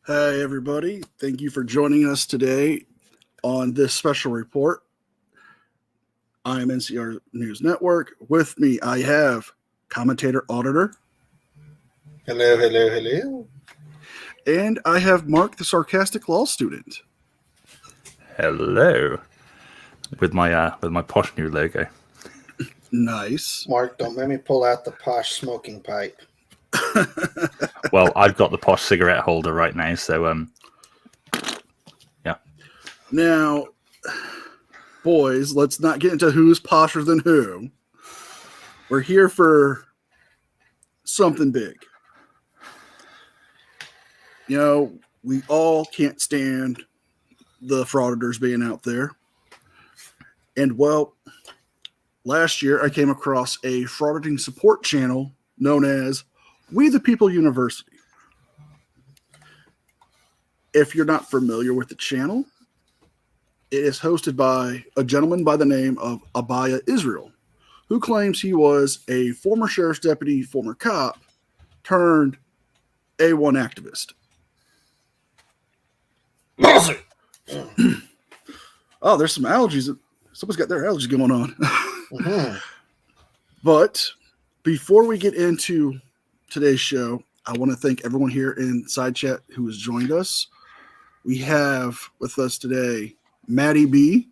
Hi, everybody. Thank you for joining us today on this special report. I am NCR News Network. With me, I have commentator auditor, Hello. and I have Mark, the sarcastic law student. Hello, with my posh new logo. Nice. Mark, don't let me pull out the posh smoking pipe. Well, I've got the posh cigarette holder right now, so yeah. Now, boys, let's not get into who's posher than who. We're here for something big. You know, we all can't stand the frauditors being out there. And well, last year I came across a frauditing support channel known as We the People University. If you're not familiar with the channel, it is hosted by a gentleman by the name of Abaya Israel, who claims he was a former sheriff's deputy, former cop, turned A1 activist. Oh, there's some allergies. Someone's got their allergies going on. Mm-hmm. But before we get into today's show, I want to thank everyone here in Side Chat who has joined us. We have with us today Maddie B,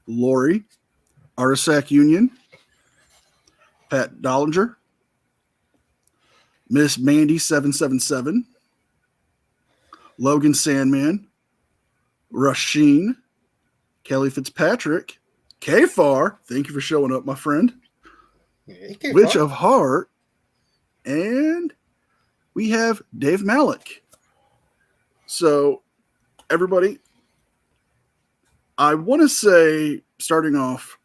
Lori, Artisac Union, Pat Dollinger, Miss Mandy 777, Logan Sandman, Rasheen, Kelly Fitzpatrick, K-Far, thank you for showing up, my friend, Hey, Witch of Heart, and we have Dave Malik. So, everybody, I want to say, starting off,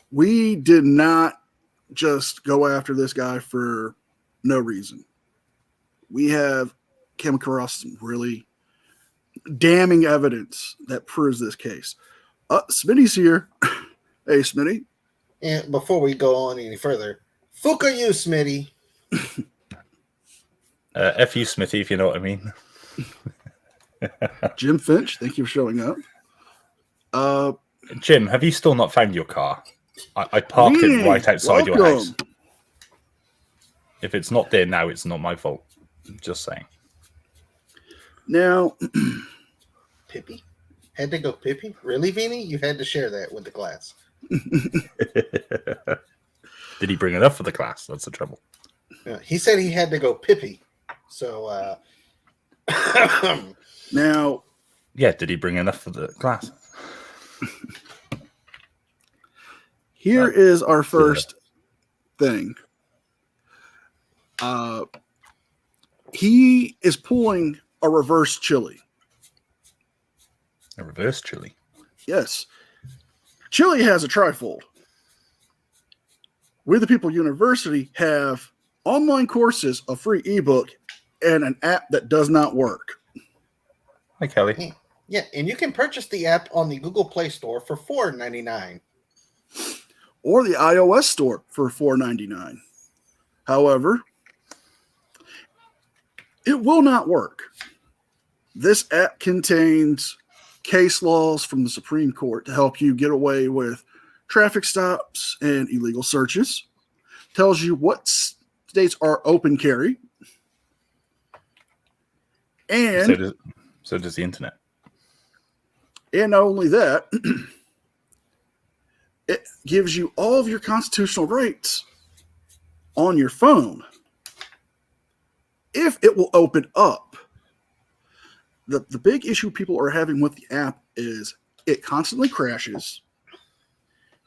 we did not just go after this guy for no reason. We have come across some really damning evidence that proves this case. Smitty's here. Hey, Smitty. And before we go on any further, fuck are you, Smitty? F you, Smithy, if you know what I mean. Jim Finch, thank you for showing up. Jim, have you still not found your car? I parked it right outside your house. If it's not there now, it's not my fault. Just saying. Now, Pippi? Had to go Pippi? Really, Vinny? You had to share that with the class. Did he bring enough for the class? That's the trouble. Yeah, he said he had to go Pippi. So, now, yeah, did he bring enough for the class? here is our first thing. He is pulling a reverse chili. A reverse chili? Yes. Chili has a trifold. We the People University have online courses, a free ebook, and an app that does not work. Hi, Kelly. Yeah, and you can purchase the app on the Google Play Store for $4.99. Or the iOS store for $4.99. However, it will not work. This app contains case laws from the Supreme Court to help you get away with traffic stops and illegal searches. Tells you what states are open carry. And so does the internet. And not only that, it gives you all of your constitutional rights on your phone. If it will open up. The big issue people are having with the app is it constantly crashes.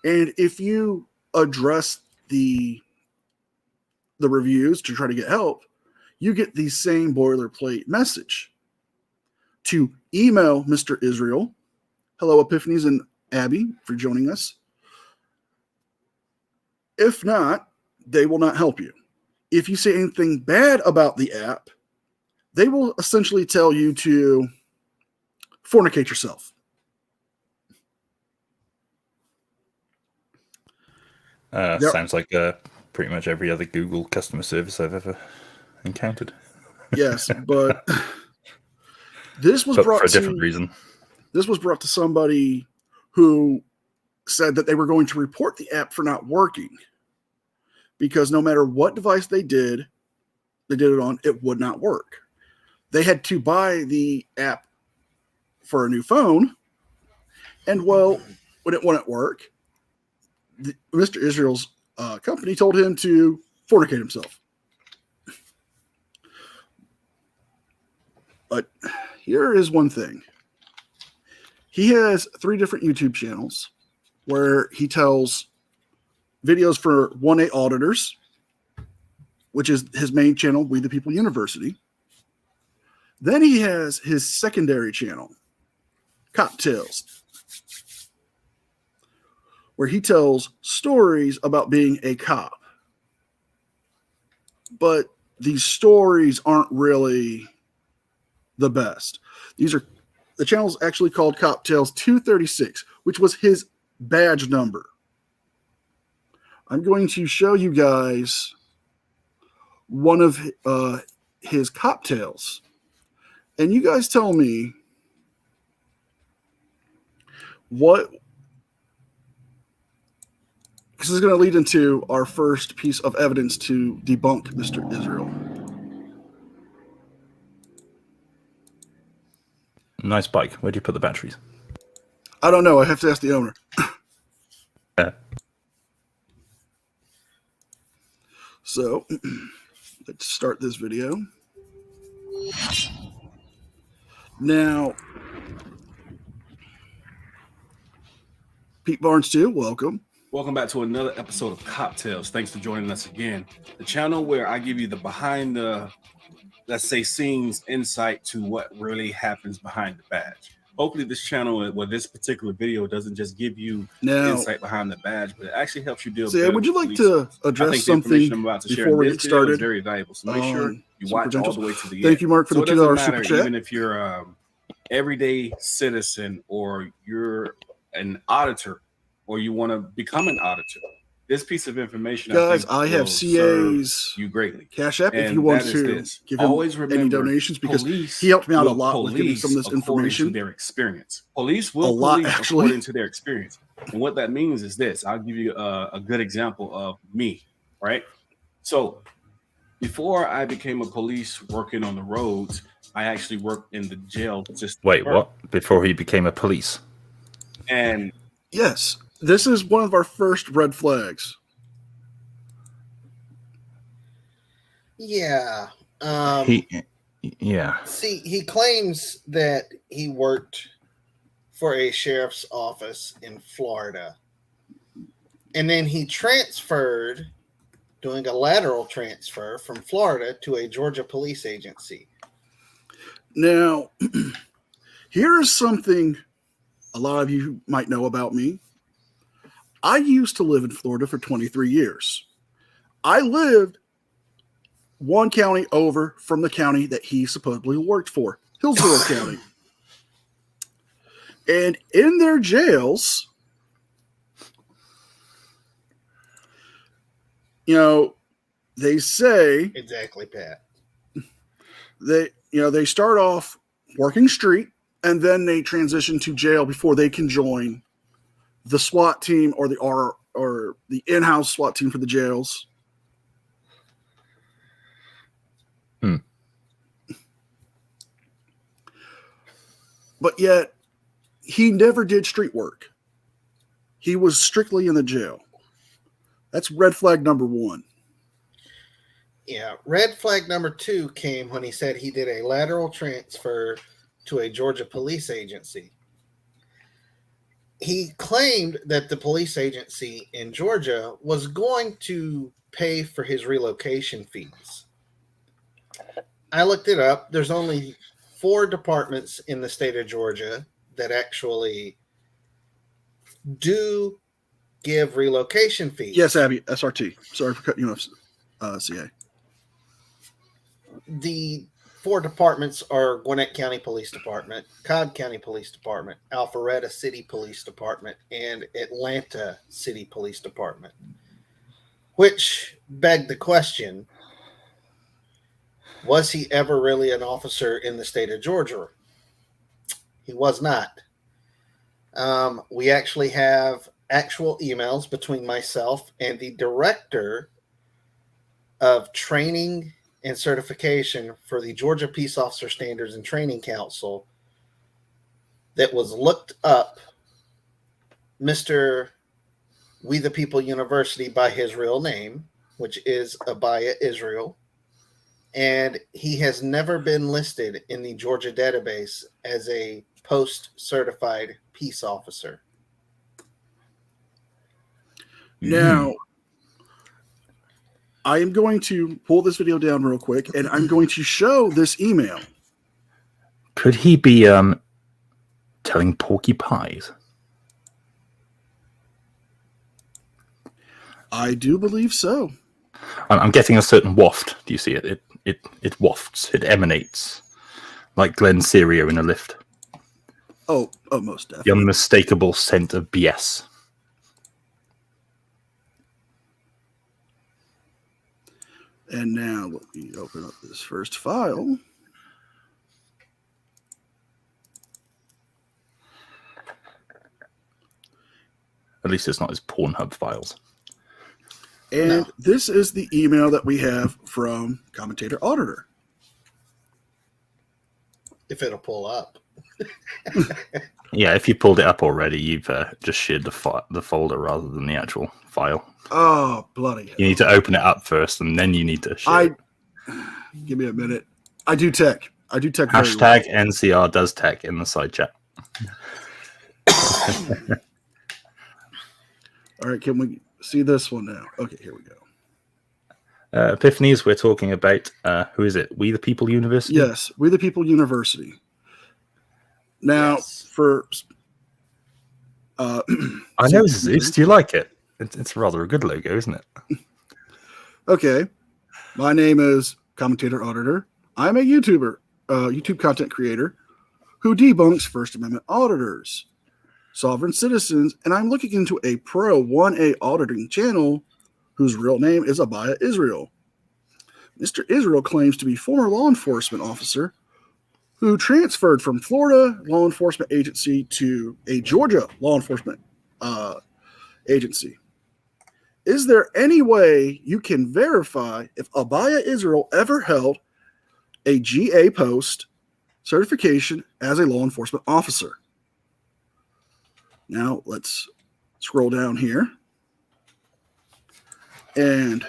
And if you address the reviews to try to get help, you get the same boilerplate message. To email Mr. Israel. Hello, Epiphanies and Abby, for joining us. If not, they will not help you. If you say anything bad about the app, they will essentially tell you to fornicate yourself. Sounds like pretty much every other Google customer service I've ever encountered. Yes, but This was but brought for a to different reason. This was brought to somebody who said that they were going to report the app for not working because no matter what device they did it on, it would not work. They had to buy the app for a new phone, and well, when it wouldn't work, Mr. Israel's company told him to fornicate himself. But here is one thing. He has 3 different YouTube channels where he tells videos for 1A auditors, which is his main channel, We the People University. Then he has his secondary channel, Cocktails, where he tells stories about being a cop. But these stories aren't really the best. The channel's actually called Cocktails 236, which was his badge number. I'm going to show you guys one of his cocktails. And you guys tell me what, this is going to lead into our first piece of evidence to debunk Mr. Israel. Nice bike. Where do you put the batteries? I don't know. I have to ask the owner. So, let's start this video. Now, Pete Barnes too, welcome. Welcome back to another episode of Cocktails. Thanks for joining us again. The channel where I give you the behind the, let's say, scenes insight to what really happens behind the badge. Hopefully this channel, well, this particular video doesn't just give you insight behind the badge, but it actually helps you deal with would you like to address something I'm about to share before we this get started? Is very valuable, so make sure you watch all the way to the end. Thank you, Mark, for the $2 super chat. Even if you're everyday citizen or you're an auditor or you want to become an auditor, this piece of information, guys, I have CA's you greatly. Cash App if you want to give him any donations, because he helped me out a lot with getting some of this information. To their experience. Police will police according to their experience. And what that means is this. I'll give you a good example of me, right? So before I became a police working on the roads, I actually worked in the jail. Wait, what? Before he became a police? And yes, this is one of our first red flags. Yeah. See, he claims that he worked for a sheriff's office in Florida. And then he transferred, doing a lateral transfer from Florida to a Georgia police agency. Now, here is something a lot of you might know about me. I used to live in Florida for 23 years. I lived one county over from the county that he supposedly worked for, Hillsborough County. And in their jails, you know, they say exactly, Pat. They start off working street and then they transition to jail before they can join the SWAT team or the in-house SWAT team for the jails. But yet, he never did street work. He was strictly in the jail. That's red flag number 1. Yeah, red flag number 2 came when he said he did a lateral transfer to a Georgia police agency. He claimed that the police agency in Georgia was going to pay for his relocation fees. I looked it up. There's only 4 departments in the state of Georgia that actually do give relocation fees. Yes, Abby, SRT. Sorry for cutting you off, CA. The 4 departments are Gwinnett County Police Department, Cobb County Police Department, Alpharetta City Police Department, and Atlanta City Police Department. Which begged the question, was he ever really an officer in the state of Georgia? He was not. We actually have actual emails between myself and the director of training and certification for the Georgia Peace Officer Standards and Training Council that was looked up Mr. We the People University by his real name, which is Abaya Israel. And he has never been listed in the Georgia database as a post-certified peace officer. Now, I am going to pull this video down real quick, and I'm going to show this email. Could he be telling porky pies? I do believe so. I'm getting a certain waft. Do you see it? It wafts. It emanates like Glenn Serio in a lift. Oh, most The definitely. unmistakable scent of BS. And now let me open up this first file. At least it's not his Pornhub files. And this is the email that we have from Commentator Auditor. If it'll pull up. Yeah, if you pulled it up already, you've just shared the folder rather than the actual file. Oh, bloody hell. You need to open it up first, and then you need to share it. Give me a minute. I do tech. Very Hashtag NCR does tech in the side chat. All right, can we see this one now? Okay, here we go. Epiphanies, we're talking about, who is it? We the People University? Yes, We the People University. Now, for... I know Zeus. Do you like it? It's rather a good logo, isn't it? Okay. My name is Commentator Auditor. I'm a YouTuber, YouTube content creator who debunks First Amendment auditors, sovereign citizens, and I'm looking into a pro 1A auditing channel whose real name is Abaya Israel. Mr. Israel claims to be former law enforcement officer who transferred from Florida law enforcement agency to a Georgia law enforcement agency. Is there any way you can verify if Abaya Israel ever held a GA post certification as a law enforcement officer? Now let's scroll down here. And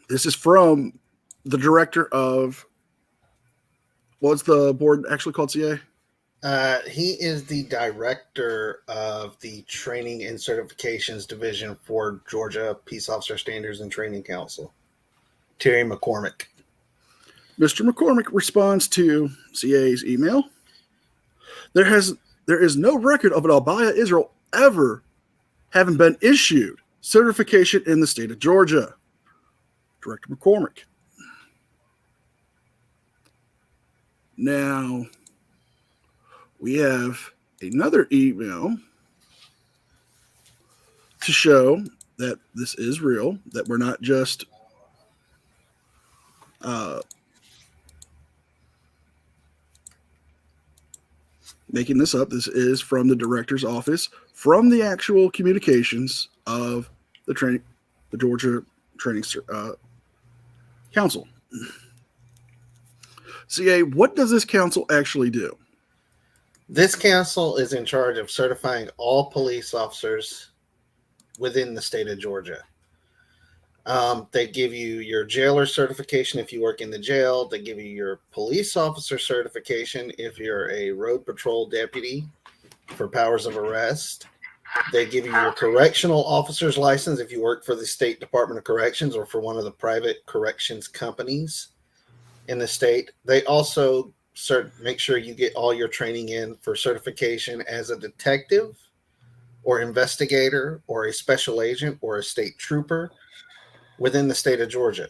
this is from the director of, what's the board actually called, CA? He is the director of the Training and Certifications Division for Georgia Peace Officer Standards and Training Council, Terry McCormick. Mr. McCormick responds to CA's email. There is no record of an Abaya Israel ever having been issued certification in the state of Georgia. Director McCormick. Now, we have another email to show that this is real, that we're not just making this up. This is from the director's office, from the actual communications of the Georgia Training Council. CA, what does this council actually do? This council is in charge of certifying all police officers within the state of Georgia. They give you your jailer certification if you work in the jail. They give you your police officer certification if you're a road patrol deputy for powers of arrest. They give you your correctional officer's license if you work for the State Department of Corrections or for one of the private corrections companies in the state. They also make sure you get all your training in for certification as a detective or investigator or a special agent or a state trooper within the state of Georgia.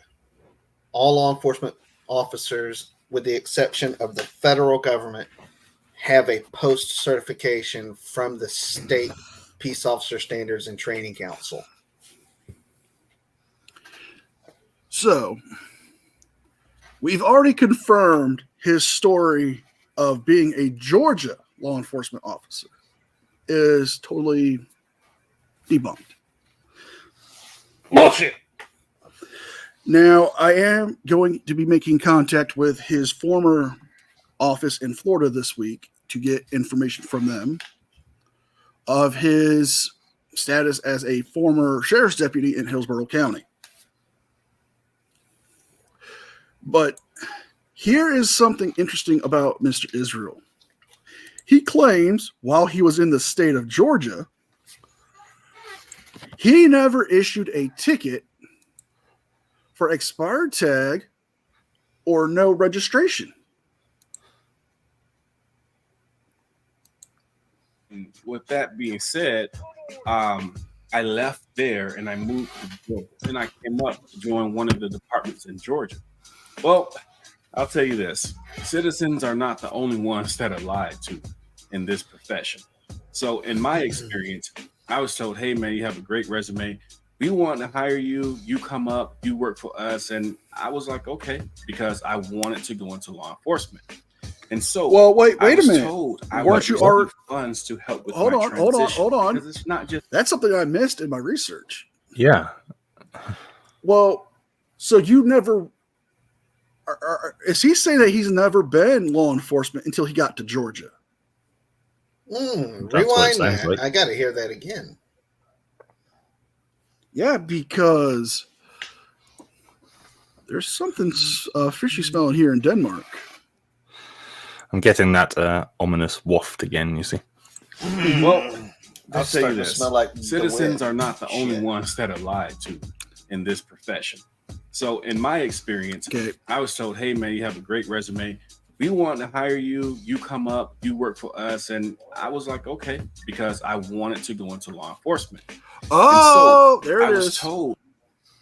All law enforcement officers, with the exception of the federal government, have a post certification from the state Peace Officer Standards and Training Council. So, we've already confirmed his story of being a Georgia law enforcement officer is totally debunked. Bullshit. Now, I am going to be making contact with his former office in Florida this week to get information from them of his status as a former sheriff's deputy in Hillsborough County. But here is something interesting about Mr. Israel. He claims while he was in the state of Georgia, he never issued a ticket for expired tag or no registration. With that being said, I left there and I moved to Georgia. Then I came up to join one of the departments in Georgia. Well, I'll tell you this. Citizens are not the only ones that are lied to in this profession. So in my experience, I was told, hey, man, you have a great resume. We want to hire you. You come up, you work for us. And I was like, okay, because I wanted to go into law enforcement. And so, well, wait a minute. Weren't you already funds to help with hold on. Because it's not just that's something I missed in my research. Yeah. Well, so you never is he saying that he's never been law enforcement until he got to Georgia? Rewind that. Like. I got to hear that again. Yeah, because there's something fishy smelling here in Denmark. I'm getting that ominous waft again, you see. Well, I'll tell you this. Like citizens are not the only ones that are lied to in this profession. So in my experience, I was told, hey, man, you have a great resume. We want to hire you. You come up, you work for us. And I was like, okay, because I wanted to go into law enforcement. Oh, so there it is. I was told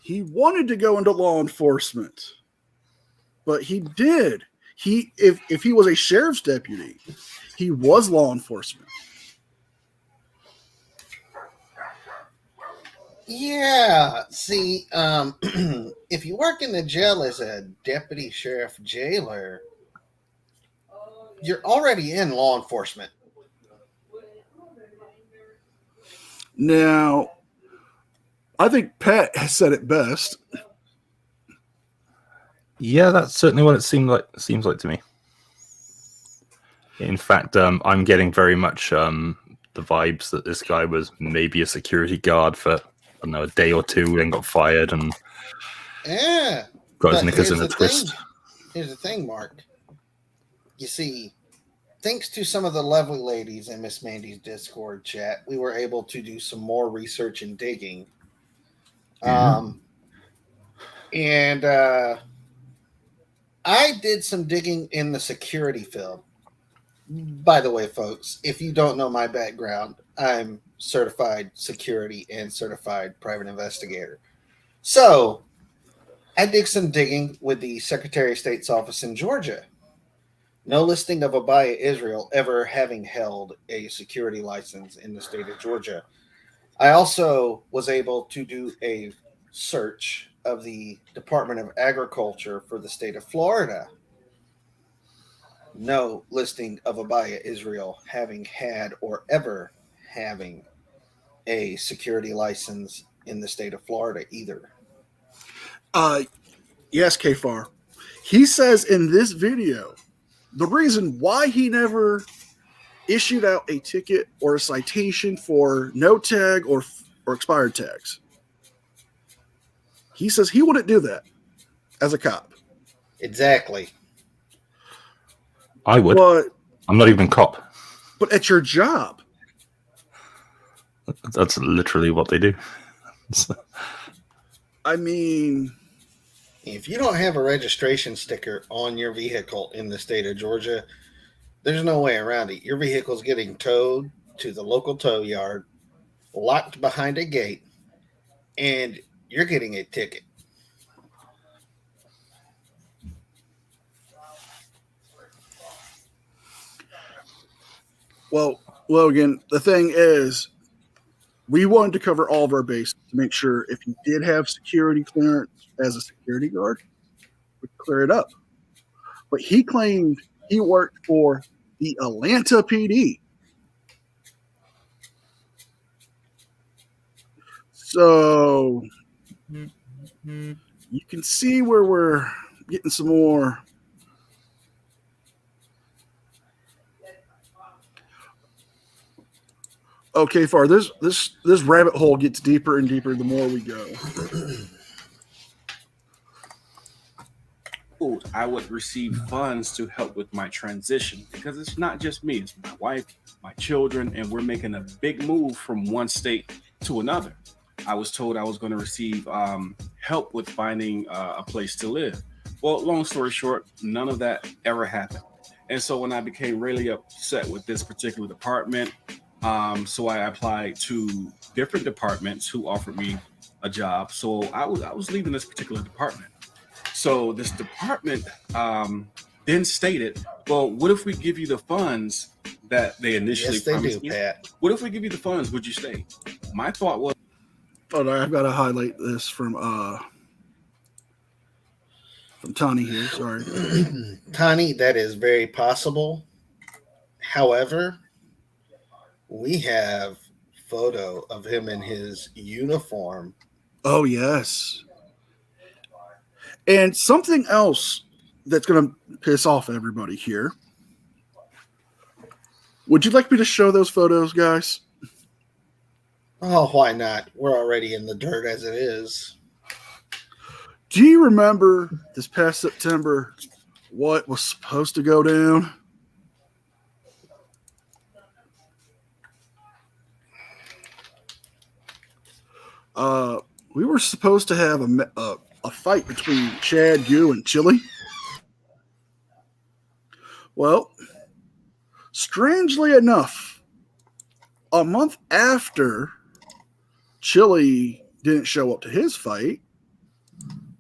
he wanted to go into law enforcement, but he did. If he was a sheriff's deputy, he was law enforcement. Yeah. See, if you work in the jail as a deputy sheriff jailer, you're already in law enforcement. Now, I think Pat has said it best. Yeah, that's certainly what it seems like to me. In fact, I'm getting very much the vibes that this guy was maybe a security guard for, I don't know, a day or two, then got fired and got his knickers in a twist. Here's the thing, Mark. You see, thanks to some of the lovely ladies in Miss Mandy's Discord chat, we were able to do some more research and digging. I did some digging in the security field. By the way, folks, if you don't know my background, I'm certified security and certified private investigator. So I did some digging with the Secretary of State's office in Georgia. No listing of Abaya Israel ever having held a security license in the state of Georgia. I also was able to do a search of the Department of Agriculture for the state of Florida. No listing of Abaya Israel having had or ever having a security license in the state of Florida either. Yes, Kfar. He says in this video, the reason why he never issued out a ticket or a citation for no tag or expired tags. He says he wouldn't do that as a cop. Exactly. I would. But I'm not even a cop. But at your job. That's literally what they do. I mean, if you don't have a registration sticker on your vehicle in the state of Georgia, there's no way around it. Your vehicle's getting towed to the local tow yard, locked behind a gate, and you're getting a ticket. Well, Logan, the thing is, we wanted to cover all of our bases to make sure if you did have security clearance as a security guard, we'd clear it up. But he claimed he worked for the Atlanta PD. So you can see where we're getting some more. Okay, far this rabbit hole gets deeper and deeper the more we go. I would receive funds to help with my transition because it's not just me, it's my wife, my children, and we're making a big move from one state to another. I was told I was going to receive help with finding a place to live. Well, long story short, none of that ever happened. And so when I became really upset with this particular department, so I applied to different departments who offered me a job. So I was leaving this particular department. So this department then stated, "Well, what if we give you the funds that they initially Yes, they promised do, you? Pat. What if we give you the funds? Would you stay?" My thought was, Oh no, I've got to highlight this from Tani here. Sorry. Tani, that is very possible. However, we have photo of him in his uniform. Oh yes. And something else that's going to piss off everybody here. Would you like me to show those photos, guys? Oh, why not? We're already in the dirt as it is. Do you remember this past September what was supposed to go down? We were supposed to have a fight between Chad, you, and Chili. Well, strangely enough, a month after Chili didn't show up to his fight,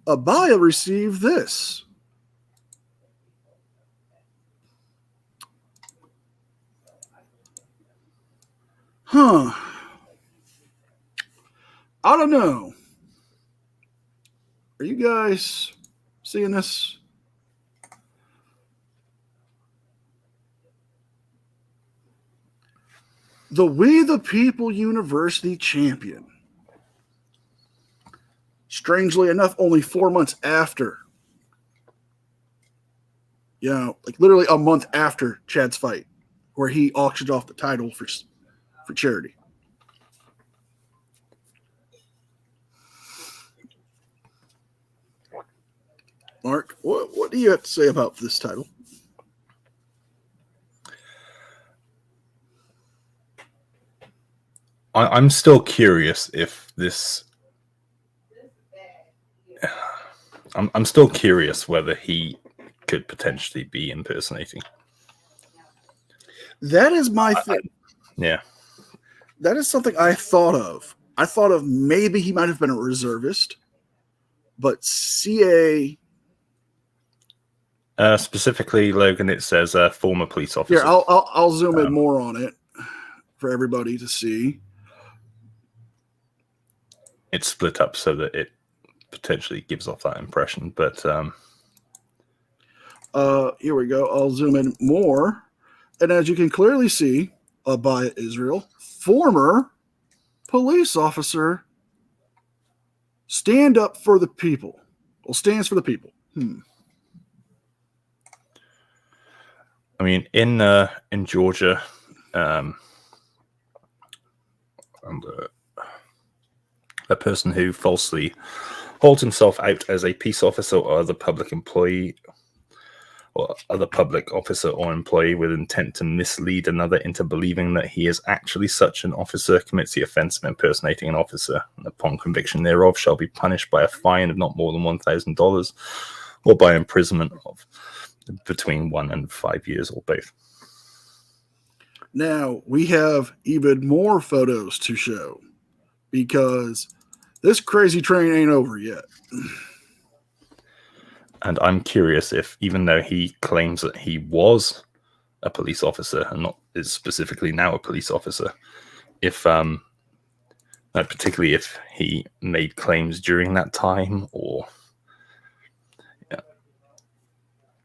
Abaya received this. Huh. I don't know. Are you guys seeing this? The We the People University champion. Strangely enough, only 4 months after. You know, like literally a month after Chad's fight, where he auctioned off the title for charity. Mark, what do you have to say about this title? I'm still curious if this. I'm still curious whether he could potentially be impersonating. That is my thing. Yeah. That is something I thought of. I thought of maybe he might have been a reservist, but CA. Specifically, Logan, it says former police officer. Here, I'll zoom in more on it for everybody to see. It's split up so that it potentially gives off that impression, but here we go. I'll zoom in more, and as you can clearly see, Abaya Israel, former police officer, stand up for the people. Well, stands for the people. I mean, in Georgia, a person who falsely holds himself out as a peace officer or other public employee or other public officer or employee with intent to mislead another into believing that he is actually such an officer commits the offense of impersonating an officer, and upon conviction thereof shall be punished by a fine of not more than $1,000 or by imprisonment of between 1 and 5 years or both. Now, we have even more photos to show because this crazy train ain't over yet. And I'm curious if, even though he claims that he was a police officer and not is specifically now a police officer, if particularly if he made claims during that time, or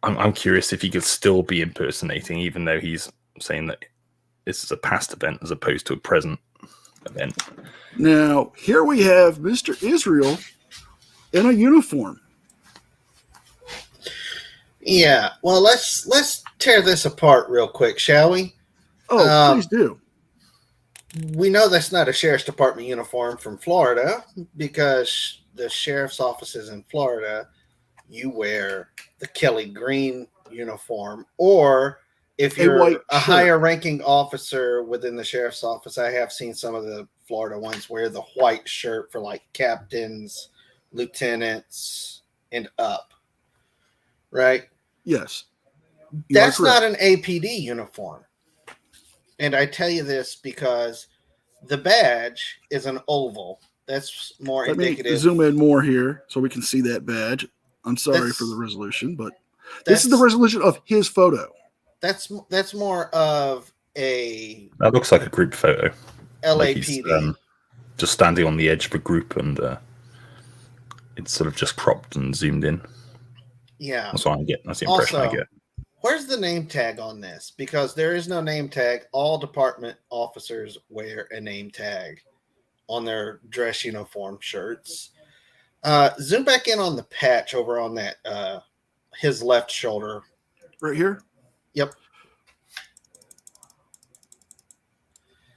I'm curious if he could still be impersonating, even though he's saying that this is a past event as opposed to a present event. Now, here we have Mr. Israel in a uniform. Yeah. Well, let's tear this apart real quick, shall we? Oh, please do. We know that's not a sheriff's department uniform from Florida because the sheriff's offices in Florida, you wear the Kelly Green uniform, or if you're white a shirt. higher ranking officer within the sheriff's office, I have seen some of the Florida ones wear the white shirt for like captains, lieutenants, and up. Right? Yes. That's not an APD uniform. And I tell you this because the badge is an oval. That's more indicative. Let me zoom in more here so we can see that badge. I'm sorry for the resolution, but this is the resolution of his photo. That's more of a... That looks like a group photo. LAPD. Like he's, just standing on the edge of a group, and it's sort of just cropped and zoomed in. Yeah. That's what I'm getting. That's the impression I get. Where's the name tag on this? Because there is no name tag. All department officers wear a name tag on their dress uniform shirts. Zoom back in on the patch over on that his left shoulder. Right here? Yep.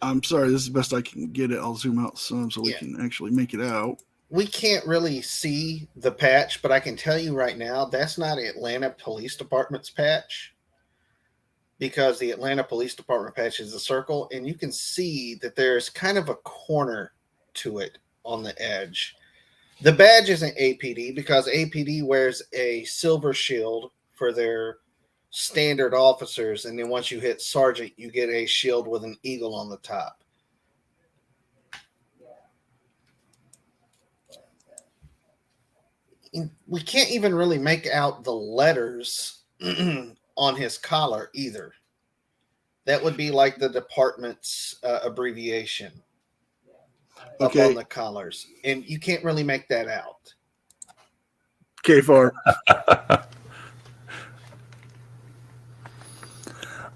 I'm sorry, this is the best I can get it. I'll zoom out some so we can actually make it out. We can't really see the patch, but I can tell you right now, that's not Atlanta Police Department's patch, because the Atlanta Police Department patch is a circle, and you can see that there's kind of a corner to it on the edge. The badge isn't APD because APD wears a silver shield for their standard officers, and then once you hit sergeant, you get a shield with an eagle on the top. We can't even really make out the letters on his collar either. That would be like the department's abbreviation up on the collars, and you can't really make that out. Okay, Far.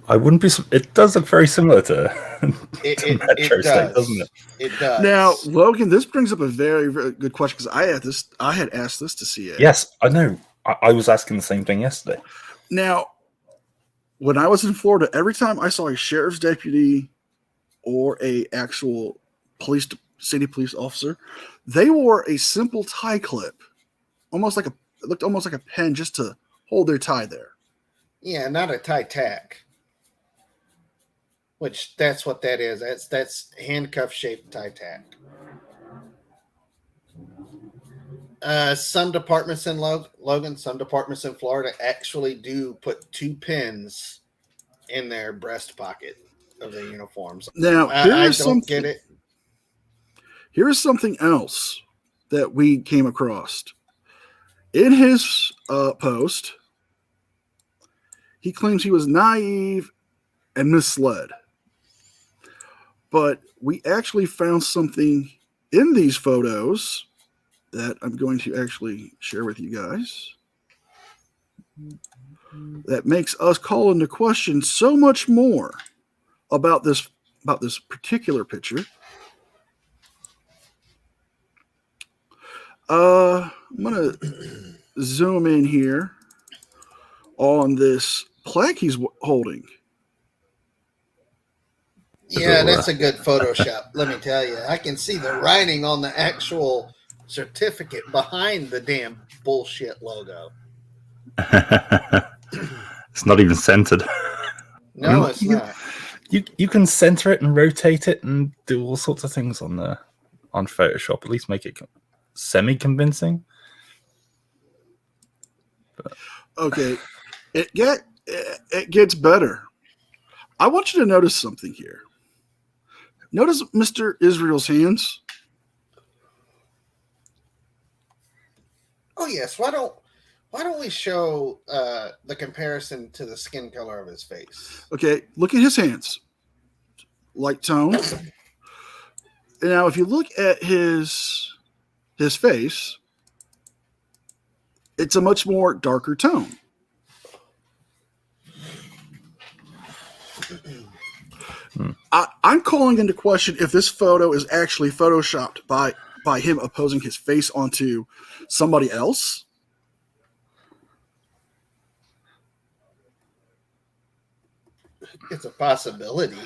I wouldn't be. It does look very similar to it Metro State, doesn't it? It does. Now, Logan, this brings up a very, very good question because I had asked this to CA. Yes, I know. I was asking the same thing yesterday. Now, when I was in Florida, every time I saw a sheriff's deputy or a actual city police officer, they wore a simple tie clip, it looked almost like a pen just to hold their tie there. Yeah, not a tie tack. Which that's what that is. That's handcuff shaped tie tack. Some departments in Logan, some departments in Florida actually do put 2 pins in their breast pocket of their uniforms. Now, I don't get it. Here's something else that we came across. In his post, he claims he was naive and misled. But we actually found something in these photos that I'm going to actually share with you guys that makes us call into question so much more about this particular picture. I'm going to zoom in here on this plaque he's holding. Yeah, that's a good Photoshop. Let me tell you, I can see the writing on the actual certificate behind the damn bullshit logo. It's not even centered. No, it's not. You can center it and rotate it and do all sorts of things on Photoshop. At least make it semi-convincing. But... Okay, it gets better. I want you to notice something here. Notice Mr. Israel's hands. Oh yes. Why don't we show the comparison to the skin color of his face? Okay, look at his hands. Light tone. Now, if you look at his face, it's a much more darker tone. I'm calling into question if this photo is actually photoshopped by him opposing his face onto somebody else. It's a possibility.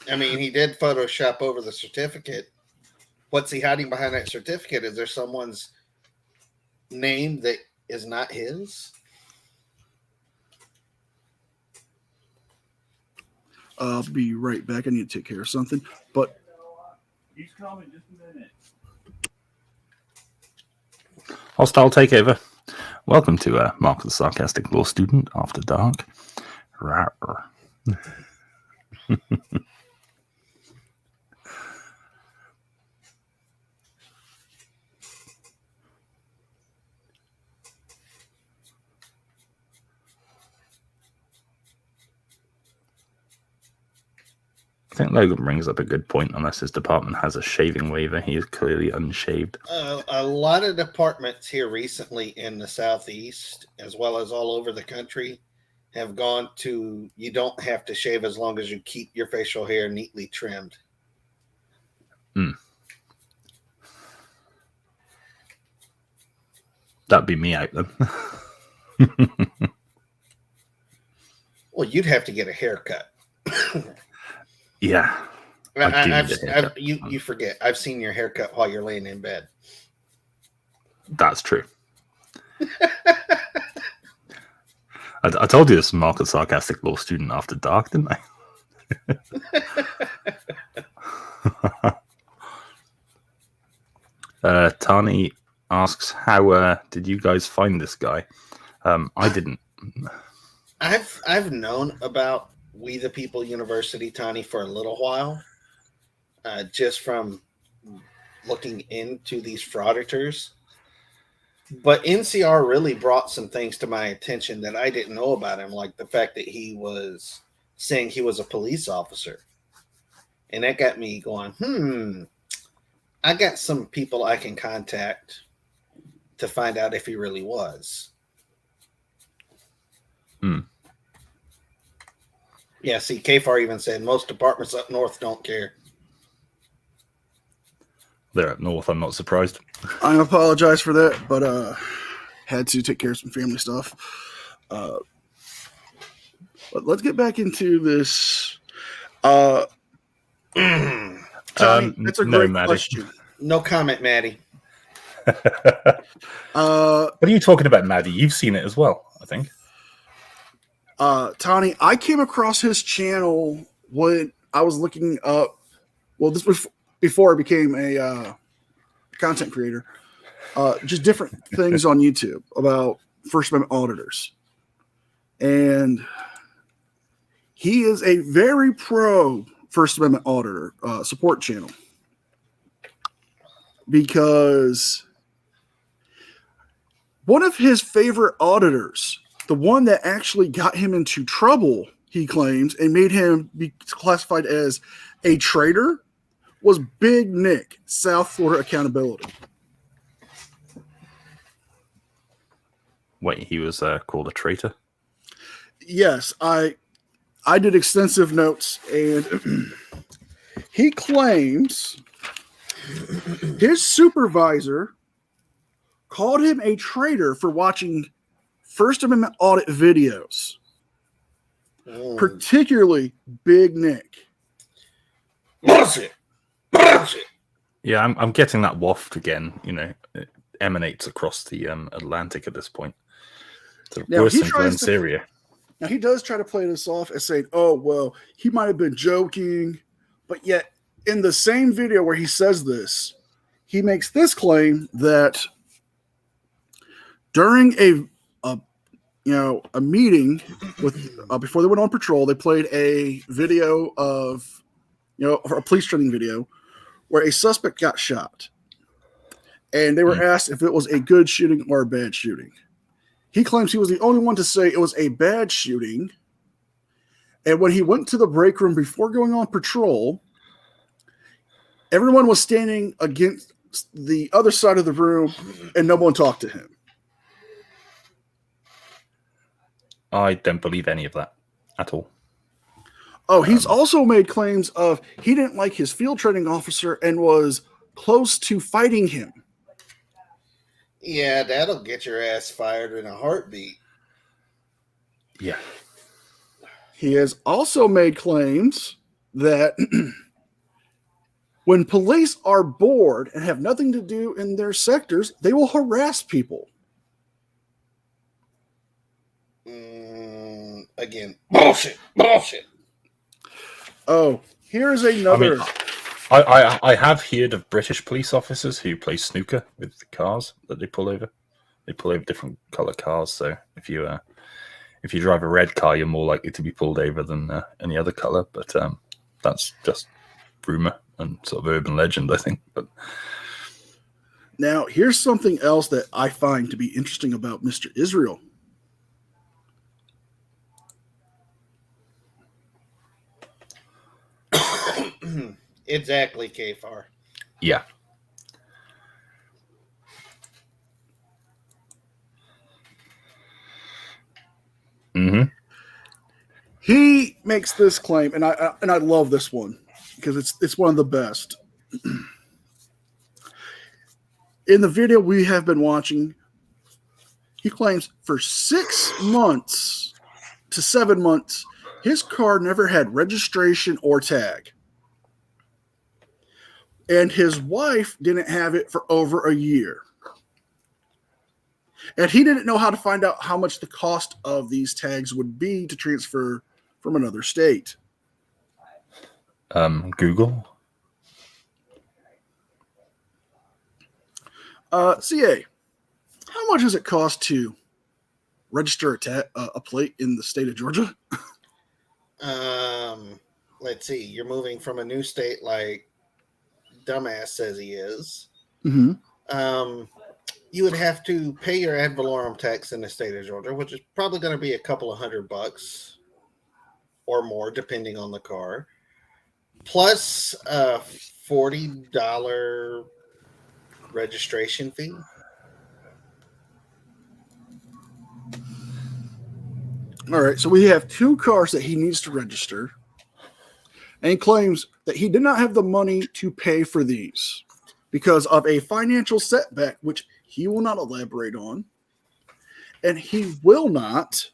I mean, he did Photoshop over the certificate. What's he hiding behind that certificate? Is there someone's name that is not his? I'll be right back. I need to take care of something. But He's coming just a minute. Hostile takeover. Welcome to Mark the Sarcastic Law Student After Dark. Rawr. I think Logan brings up a good point. Unless his department has a shaving waiver, he is clearly unshaved. A lot of departments here recently in the Southeast, as well as all over the country, have gone to you don't have to shave as long as you keep your facial hair neatly trimmed. That'd be me out then. Well, you'd have to get a haircut. Yeah. You forget. I've seen your haircut while you're laying in bed. That's true. I told you this is Mark the Sarcastic Law Student After Dark, didn't I? Tani asks, how did you guys find this guy? I didn't. I've known about We the People University, Tani, for a little while, just from looking into these frauditors. But NCR really brought some things to my attention that I didn't know about him, like the fact that he was saying he was a police officer. And that got me going, I got some people I can contact to find out if he really was. Yeah, see, KFAR even said most departments up north don't care. They're up north, I'm not surprised. I apologize for that, but had to take care of some family stuff. But let's get back into this. Tony, that's a great question. No comment, Maddie. What are you talking about, Maddie? You've seen it as well, I think. Tony, I came across his channel when I was looking up. Well, this was before I became a content creator. Just different things on YouTube about First Amendment auditors, and he is a very pro First Amendment auditor support channel because one of his favorite auditors, the one that actually got him into trouble, he claims, and made him be classified as a traitor, was Big Nick, South Florida Accountability. Wait, he was called a traitor? Yes, I did extensive notes, and he claims his supervisor called him a traitor for watching First Amendment audit videos, particularly Big Nick. Bullshit. Yeah, I'm getting that waft again. You know, it emanates across the Atlantic at this point. It's worse than Glen Syria. Now, he does try to play this off as saying, oh, well, he might have been joking, but yet in the same video where he says this, he makes this claim that during a meeting with before they went on patrol, they played a video of, a police training video where a suspect got shot, and they were asked if it was a good shooting or a bad shooting. He claims he was the only one to say it was a bad shooting, and when he went to the break room before going on patrol, everyone was standing against the other side of the room, and no one talked to him. I don't believe any of that at all. Oh, he's also made claims of he didn't like his field training officer and was close to fighting him. Yeah, that'll get your ass fired in a heartbeat. Yeah. He has also made claims that when police are bored and have nothing to do in their sectors, they will harass people. Again, bullshit. Oh, here's another. I have heard of British police officers who play snooker with the cars that they pull over. They pull over different color cars. So if you drive a red car, you're more likely to be pulled over than any other color. But that's just rumor and sort of urban legend, I think. But Now, here's something else that I find to be interesting about Mr. Israel. Exactly, Kfar. yeah. Mm-hmm. He makes this claim, and I love this one because it's one of the best. In the video we have been watching, he claims for 6 months to 7 months, his car never had registration or tag. And his wife didn't have it for over a year. And he didn't know how to find out how much the cost of these tags would be to transfer from another state. Google. CA, how much does it cost to register a plate in the state of Georgia? Let's see. You're moving from a new state like dumbass says he is. Mm-hmm. You would have to pay your ad valorem tax in the state of Georgia, which is probably going to be a couple of $100 or more, depending on the car, plus a $40 registration fee. All right, so we have 2 cars that he needs to register, and he claims that he did not have the money to pay for these because of a financial setback, which he will not elaborate on, and he will not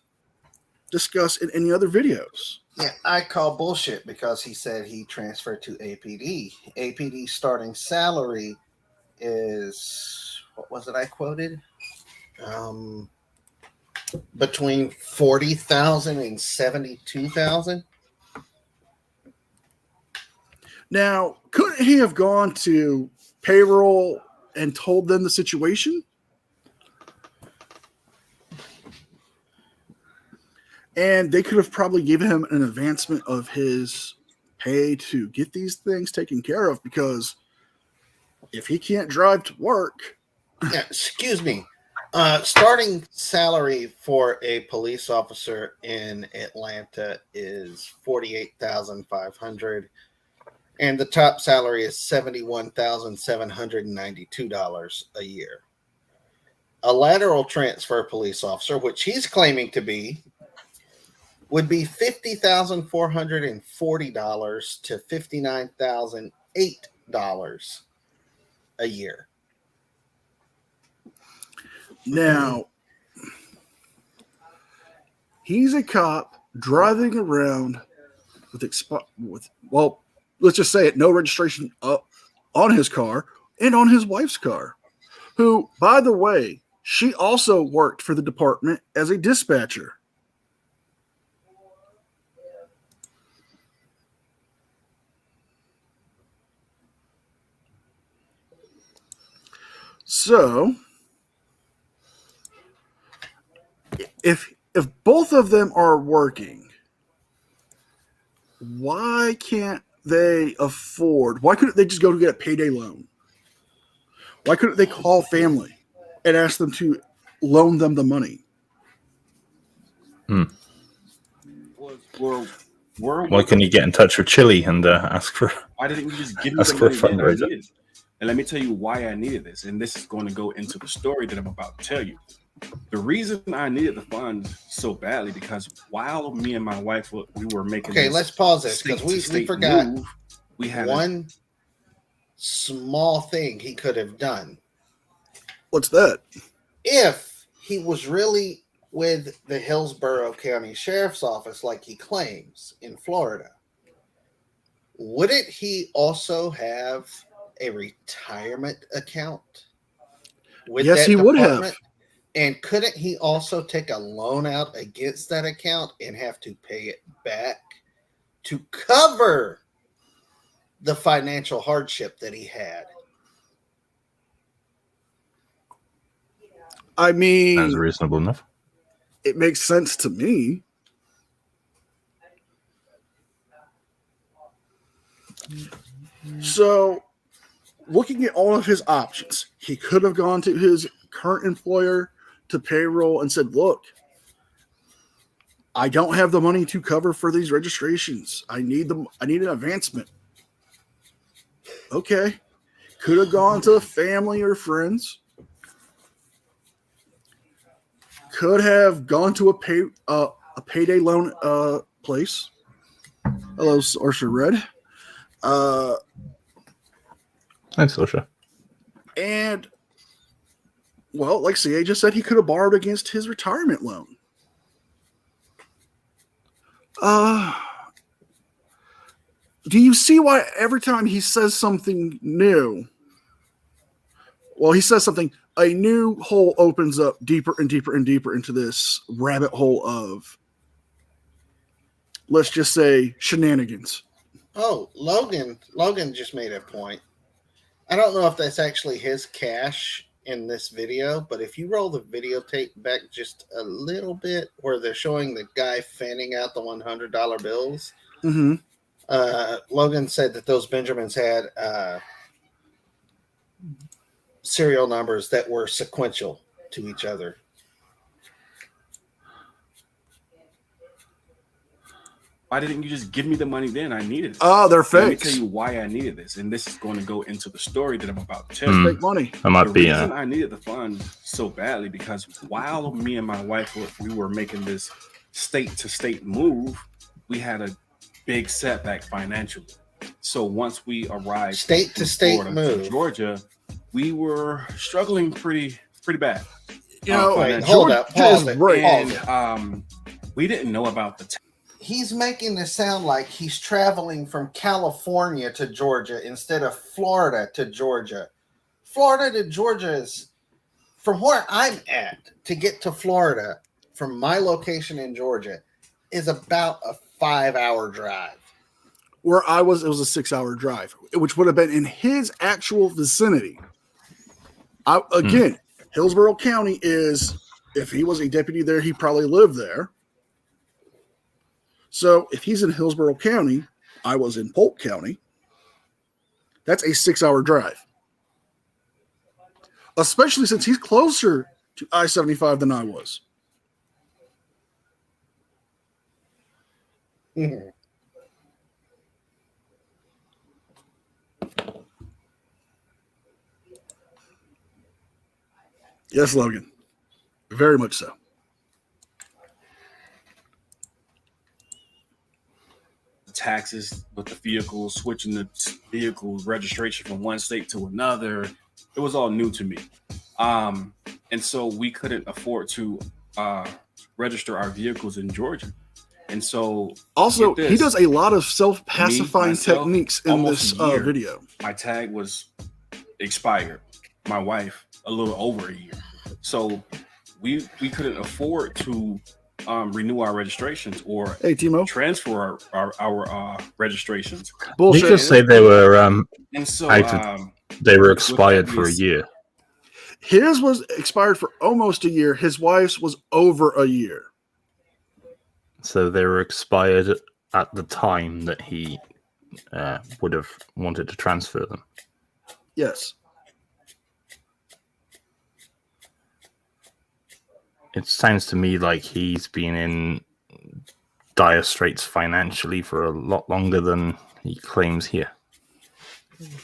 discuss in any other videos. Yeah, I call bullshit because he said he transferred to APD. APD starting salary is, what was it I quoted? Between 40,000 and 72,000. Now, couldn't he have gone to payroll and told them the situation? And they could have probably given him an advancement of his pay to get these things taken care of, because if he can't drive to work. Yeah, excuse me. Starting salary for a police officer in Atlanta is $48,500, and the top salary is $71,792 a year. A lateral transfer police officer, which he's claiming to be, would be $50,440 to $59,008 a year. Now, he's a cop driving around with well, let's just say it, no registration on his car and on his wife's car, who, by the way, she also worked for the department as a dispatcher. So, if both of them are working, why can't they afford? Why couldn't they just go to get a payday loan? Why couldn't they call family and ask them to loan them the money? Why couldn't you get in touch with Chile and ask for? Why didn't you just give me Ask the for a money that I fundraiser. needed? And let me tell you why I needed this. And this is going to go into the story that I'm about to tell you. The reason I needed the funds so badly because while me and my wife we were making Okay, this let's pause this because we state-to-state forgot move, we had one small thing he could have done. What's that? If he was really with the Hillsborough County Sheriff's Office like he claims in Florida, wouldn't he also have a retirement account with Yes, that he would department? have. And couldn't he also take a loan out against that account and have to pay it back to cover the financial hardship that he had? I mean, Sounds reasonable enough. it makes sense to me. So, looking at all of his options, he could have gone to his current employer to payroll and said, look, I don't have the money to cover for these registrations. I need an advancement. Okay. Could have gone to family or friends. Could have gone to a payday loan place. Hello, Saoirse Red. Thanks, Sasha. And, well, like CA just said, he could have borrowed against his retirement loan. Do you see why every time he says something new, well, he says something, a new hole opens up deeper and deeper and deeper into this rabbit hole of, let's just say, shenanigans. Oh, Logan just made a point. I don't know if that's actually his cash in this video, but if you roll the videotape back just a little bit where they're showing the guy fanning out the $100 bills, Mm-hmm. Logan said that those Benjamins had serial numbers that were sequential to each other. Why didn't you just give me the money then? I needed it. Oh, they're Let me fakes. tell you why I needed this, and this is going to go into the story that I'm about to tell you. Fake money. That might The be reason I needed the fund so badly because while me and my wife we were making this state-to-state move, we had a big setback financially. So once we arrived State-to-state Florida move. to Georgia, we were struggling pretty bad. You know, Wait, financially. hold up, pause is it. right. And we didn't know about the He's making this sound like he's traveling from California to Georgia instead of Florida to Georgia. Florida to Georgia is, from where I'm at, to get to Florida from my location in Georgia is about a 5-hour drive. Where I was, it was a 6-hour drive, which would have been in his actual vicinity. Again, Hillsborough County is, if he was a deputy there, he probably lived there. So if he's in Hillsborough County, I was in Polk County, that's a 6-hour drive. Especially since he's closer to I-75 than I was. Mhm. Yes, Logan. Very much so. taxes with the vehicles, switching the vehicle registration from one state to another. It was all new to me. And so we couldn't afford to register our vehicles in Georgia. And so also, get this, he does a lot of self-pacifying myself, techniques in almost this a year. video. My tag was expired. My wife, a little over a year. So we couldn't afford to renew our registrations or Hey, Timo. transfer our registrations. Did Bullshit. you just say they were And so they were with that expired being for a said- year? His was expired for almost a year. His wife's was over a year. So they were expired at the time that he would have wanted to transfer them. Yes. It sounds to me like he's been in dire straits financially for a lot longer than he claims here.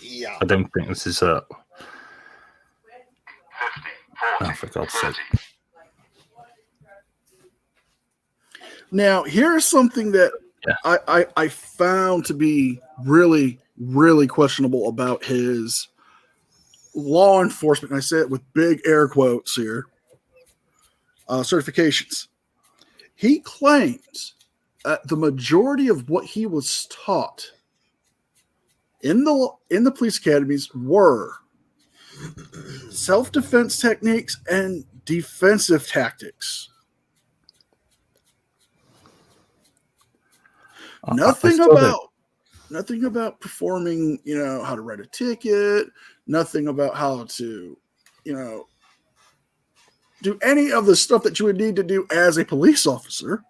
Yeah. I don't think this is a... Oh, for God's sake. Now, here's something that I found to be really, really questionable about his law enforcement. And I say it with big air quotes here. Certifications. He claims that the majority of what he was taught in the police academies were self-defense techniques and defensive tactics. Nothing about performing, how to write a ticket, nothing about how to, do any of the stuff that you would need to do as a police officer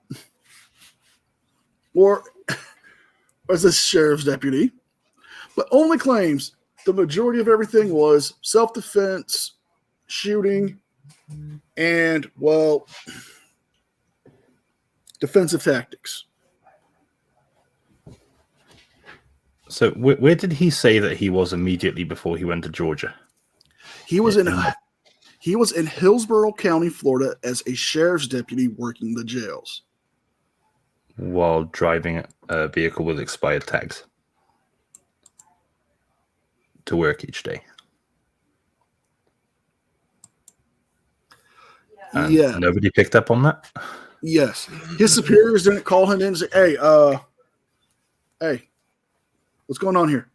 or as a sheriff's deputy, but only claims the majority of everything was self-defense, shooting, and, defensive tactics. So where did he say that he was immediately before he went to Georgia? He was in Hillsborough County, Florida, as a sheriff's deputy working the jails. While driving a vehicle with expired tags to work each day. And nobody picked up on that? Yes. His superiors didn't call him in and say, hey, what's going on here?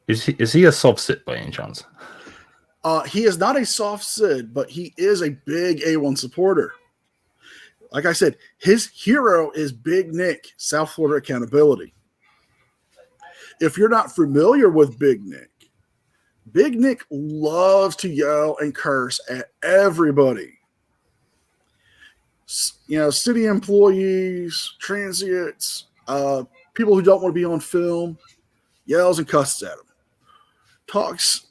Is he a soft sit by any chance? He is not a soft Sid, but he is a big A1 supporter. Like I said, his hero is Big Nick, South Florida Accountability. If you're not familiar with Big Nick loves to yell and curse at everybody. City employees, transients, people who don't want to be on film, yells and cusses at them. Talks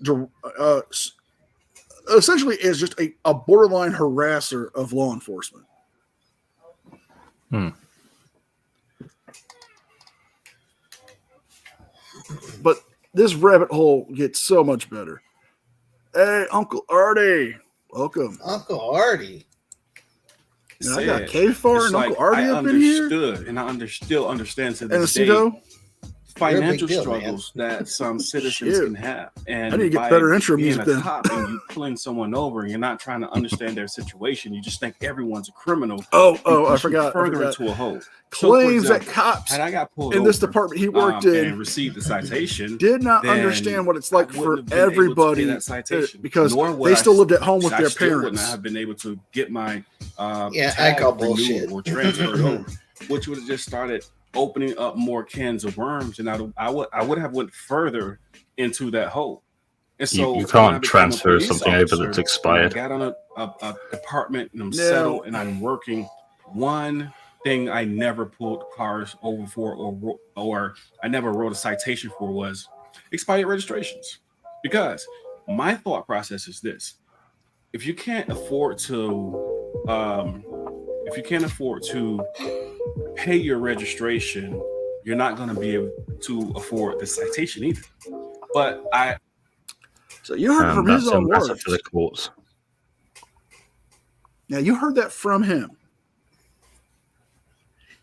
essentially is just a borderline harasser of law enforcement. But this rabbit hole gets so much better. Hey, Uncle Artie, welcome. Uncle Artie. I got K4 and Uncle Artie up in here. And I still understand to this day financial struggles that some citizens can have. And I need to get better intro music then. And you pulling someone over and you're not trying to understand their situation. You just think everyone's a criminal. I forgot. Further into a hole. Claims that cops had I got pulled in this department he worked in and received the citation did not understand what it's like for everybody because they still lived at home with their parents. Would not have been able to get my I call bullshit or transferred over, which would have just started opening up more cans of worms, and I would have went further into that hole. And so you can't transfer something over that's expired. I got on a department and I'm settled and I'm working. One thing I never pulled cars over for or I never wrote a citation for was expired registrations, because my thought process is this: if you can't afford to pay your registration, you're not going to be able to afford the citation either. But so you heard from his own words. For the courts. Now you heard that from him.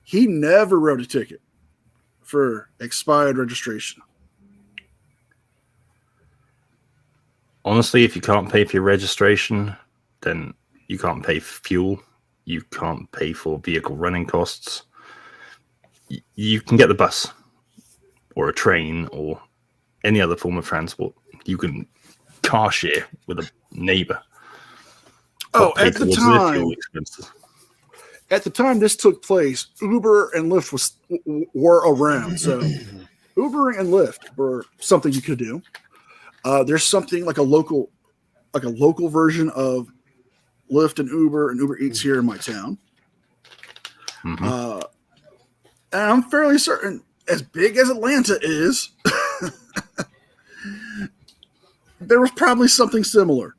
He never wrote a ticket for expired registration. Honestly, if you can't pay for your registration, then you can't pay for fuel. You can't pay for vehicle running costs. You can get the bus or a train or any other form of transport. You can car share with a neighbor. At the time this took place, Uber and Lyft were around. So Ubering and Lyft were something you could do. There's something like a local version of Lyft and Uber Eats here in my town. Mm-hmm. And I'm fairly certain, as big as Atlanta is, there was probably something similar.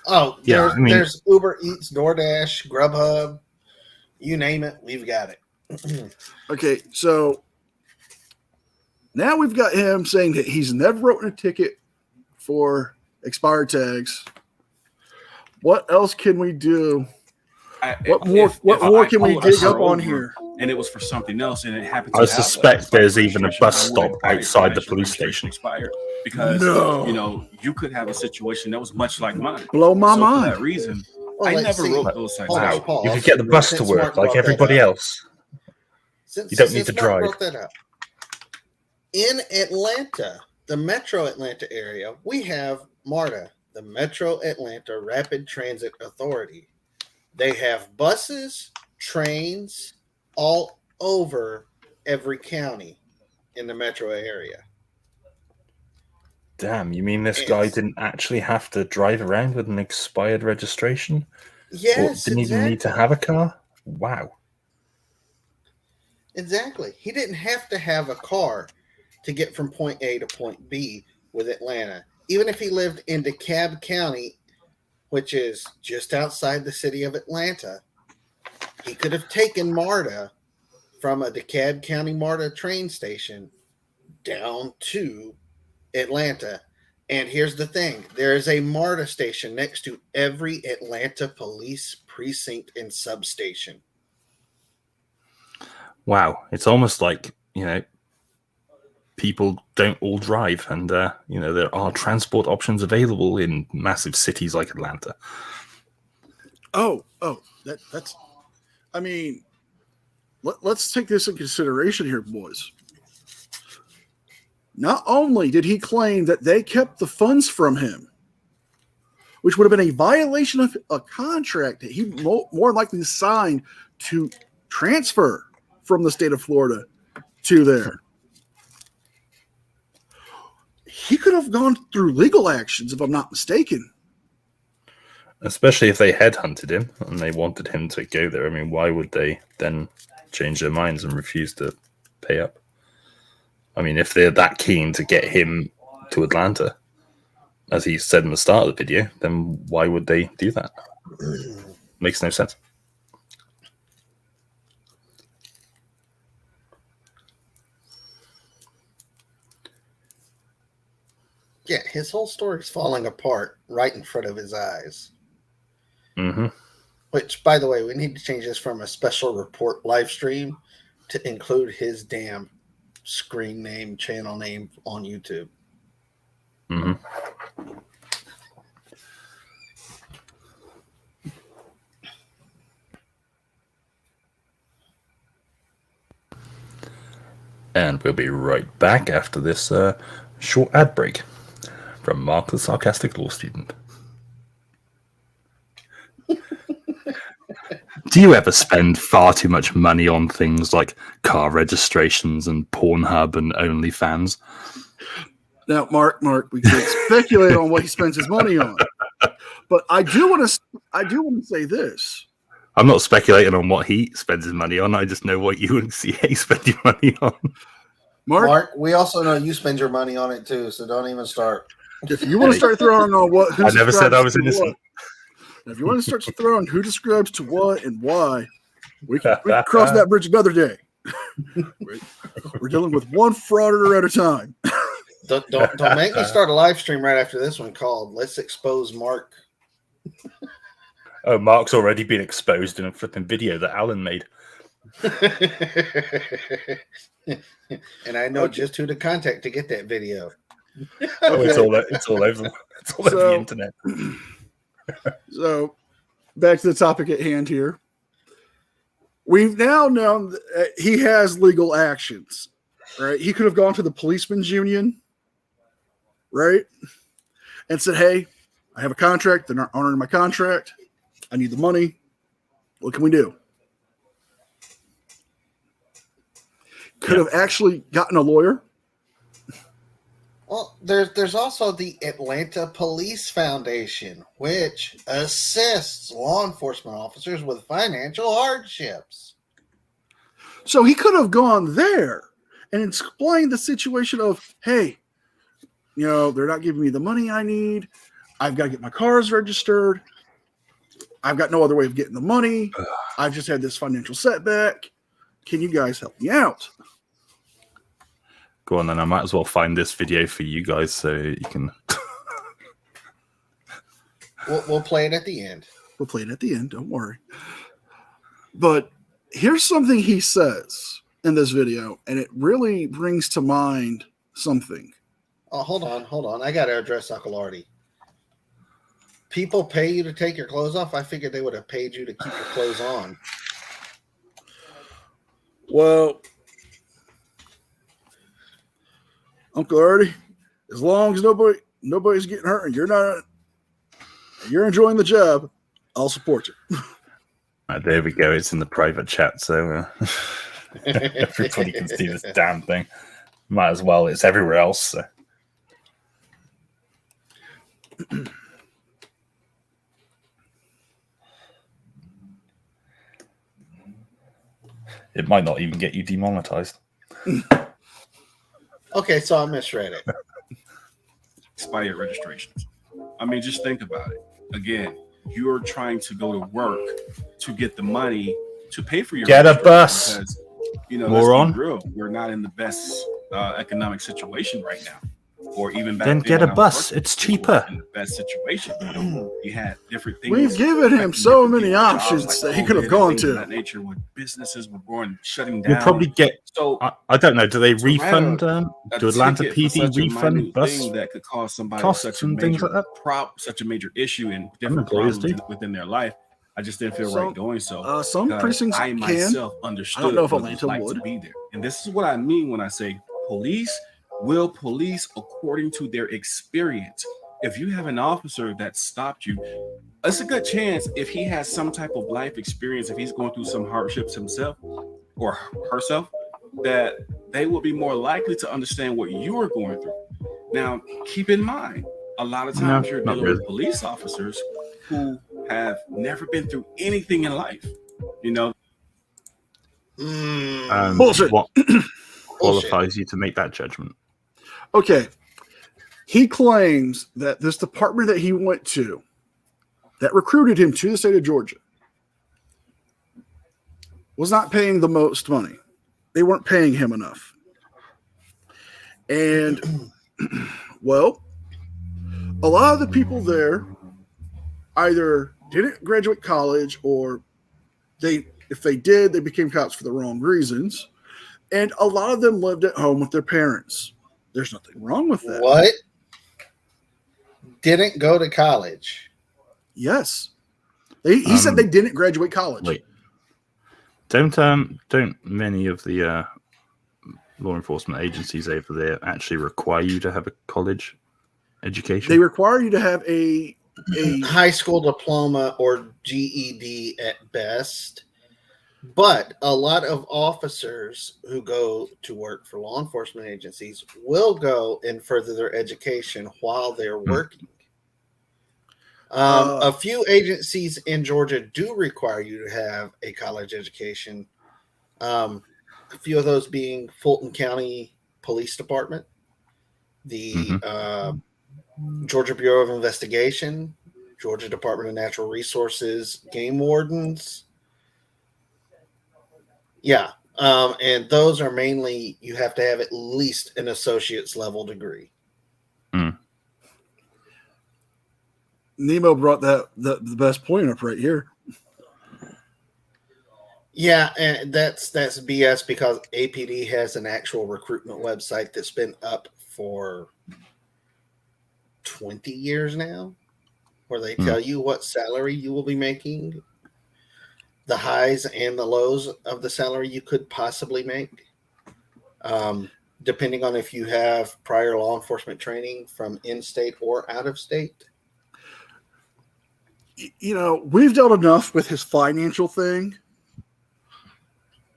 Oh, yeah. There's Uber Eats, DoorDash, Grubhub, you name it, we've got it. Okay, so now we've got him saying that he's never written a ticket for expired tags. What else can we do? What If more I can we pulled a dig car up on over here? And it was for something else, and it happened to I have suspect expired there's even a registration, bus I stop wouldn't write outside the registration, police registration station. expired, because No. you could have a situation that was much like mine. Blow my So mind. for that reason, Well, I let's never see. wrote those Hold on, citations. pause. You could get the bus to Since work Mark like brought that everybody up. else. Since, You don't need since to Mark drive. brought that up. In Atlanta, the Metro Atlanta area, we have MARTA, the Metro Atlanta Rapid Transit Authority. They have buses, trains, all over every county in the metro area. Damn, you mean this guy Yes. didn't actually have to drive around with an expired registration? Or Yes, didn't even need to exactly. have a car? Wow. Exactly. He didn't have to have a car to get from point A to point B with Atlanta. Even if he lived in DeKalb County, which is just outside the city of Atlanta, he could have taken MARTA from a DeKalb County MARTA train station down to Atlanta. And here's the thing, there is a MARTA station next to every Atlanta police precinct and substation. Wow. It's almost like, people don't all drive, and there are transport options available in massive cities like Atlanta. That's. I mean, let's take this in consideration here, boys. Not only did he claim that they kept the funds from him, which would have been a violation of a contract that he more likely signed to transfer from the state of Florida to there. He could have gone through legal actions, if I'm not mistaken. Especially if they headhunted him and they wanted him to go there. I mean, why would they then change their minds and refuse to pay up? I mean, if they're that keen to get him to Atlanta, as he said in the start of the video, then why would they do that? Makes no sense. Yeah, his whole story is falling apart right in front of his eyes. Mm-hmm. Which, by the way, we need to change this from a special report live stream to include his damn screen name, channel name on YouTube. Mm-hmm. And we'll be right back after this short ad break from Mark the Sarcastic Law Student. Do you ever spend far too much money on things like car registrations and Pornhub and OnlyFans? Now, Mark, we can speculate on what he spends his money on, but I do want to say this. I'm not speculating on what he spends his money on. I just know what you and CA spend your money on. Mark, we also know you spend your money on it too, so don't even start. If you want to start throwing on what, I never said I was innocent. If you want to start throwing who describes to what and why, we can cross that bridge another day. We're dealing with one frauder at a time. Don't make me start a live stream right after this one called "Let's Expose Mark." Oh, Mark's already been exposed in a flipping video that Alan made. And I know just who to contact to get that video. Oh, it's all over. It's all over the internet. So, back to the topic at hand here. We've now known that he has legal actions, right? He could have gone to the policeman's union, right? And said, hey, I have a contract. They're not honoring my contract. I need the money. What can we do? Could have actually gotten a lawyer. Well, there's also the Atlanta Police Foundation, which assists law enforcement officers with financial hardships. So he could have gone there and explained the situation of, hey, they're not giving me the money I need. I've got to get my cars registered. I've got no other way of getting the money. I've just had this financial setback. Can you guys help me out? Go on, then. I might as well find this video for you guys so you can We'll play it at the end. We'll play it at the end. Don't worry. But here's something he says in this video, and it really brings to mind something. Oh, hold on. I got to address Uncle Artie. People pay you to take your clothes off? I figured they would have paid you to keep your clothes on. Well, Uncle Artie, as long as nobody's getting hurt and you're enjoying the job, I'll support you. There we go. It's in the private chat, so everybody can see this damn thing. Might as well. It's everywhere else. So. It might not even get you demonetized. Okay, so I misread it. Expired registrations. I mean, just think about it. Again, you're trying to go to work to get the money to pay for your get a bus. Because, you know, moron. Real. We're not in the best economic situation right now. Or even back then get a bus. It's cheaper. In the best situation, you know, you had different things. We've given him so many options that he could have gone to. That nature, when businesses were born shutting down. You'll probably get. So I don't know. Do they refund? Do Atlanta PD refund bus that could cause somebody costs such a and things like that? Such a major issue and different problems within their life? I just didn't feel right doing so. Some precincts I myself understood. I don't know if what it was Atlanta like would to be there, and this is what I mean when I say police will police according to their experience. If you have an officer that stopped you, it's a good chance if he has some type of life experience, if he's going through some hardships himself or herself, that they will be more likely to understand what you are going through. Now, keep in mind, a lot of times you're dealing with police officers who have never been through anything in life, you know. Bullshit. What qualifies you to make that judgment? Okay. He claims that this department that he went to, that recruited him to the state of Georgia, was not paying the most money. They weren't paying him enough. And, well, a lot of the people there either didn't graduate college or if they did, they became cops for the wrong reasons. And a lot of them lived at home with their parents. There's nothing wrong with that. What? Didn't go to college? Yes. He said they didn't graduate college. Wait. Don't many of the law enforcement agencies over there actually require you to have a college education? They require you to have a high school diploma or GED at best. But a lot of officers who go to work for law enforcement agencies will go and further their education while they're working. A few agencies in Georgia do require you to have a college education. A few of those being Fulton County Police Department, the Georgia Bureau of Investigation, Georgia Department of Natural Resources, game wardens. Yeah. And those are mainly, you have to have at least an associate's level degree. Nemo brought the best point up right here. Yeah, and that's BS because APD has an actual recruitment website that's been up for 20 years now, where they tell you what salary you will be making, the highs and the lows of the salary you could possibly make, depending on if you have prior law enforcement training from in-state or out of state. You know, we've dealt enough with his financial thing.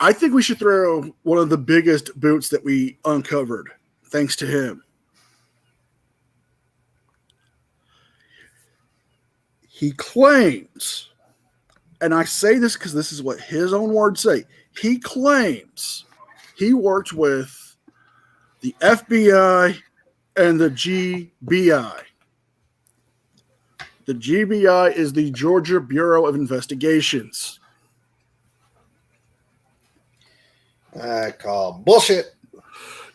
I think we should throw one of the biggest boots that we uncovered, thanks to him. He claims, and I say this because this is what his own words say, he claims he worked with the FBI and the GBI. The GBI is the Georgia Bureau of Investigations. I call bullshit.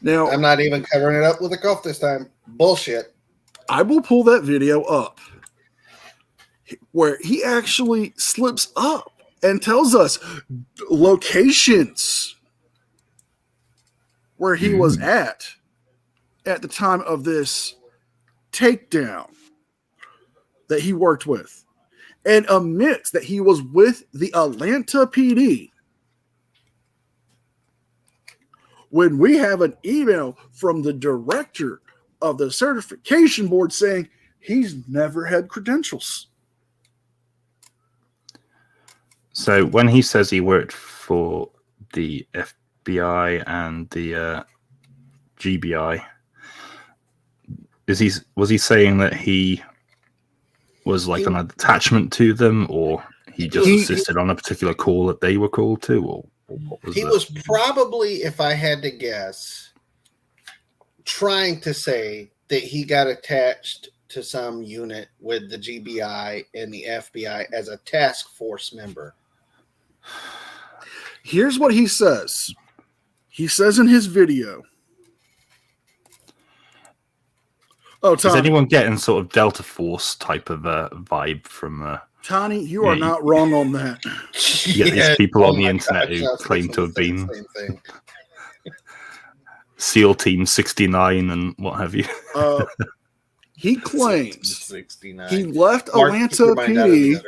Now, I'm not even covering it up with a cough this time. Bullshit. I will pull that video up. where he actually slips up and tells us locations where he was at the time of this takedown that he worked with, and admits that he was with the Atlanta PD when we have an email from the director of the certification board saying he's never had credentials. So when he says he worked for the FBI and the GBI, was he saying that he was like an attachment to them, or he just assisted on a particular call that they were called to, or what was he was probably, if I had to guess, trying to say that he got attached to some unit with the GBI and the FBI as a task force member. Here's what he says. He says in his video. Oh, Tony. Is anyone getting sort of Delta Force type of vibe from Tony, you are not wrong on that. you get these people on the internet who claim to have been SEAL Team 69 and what have you? He claims 69. he left Atlanta PD.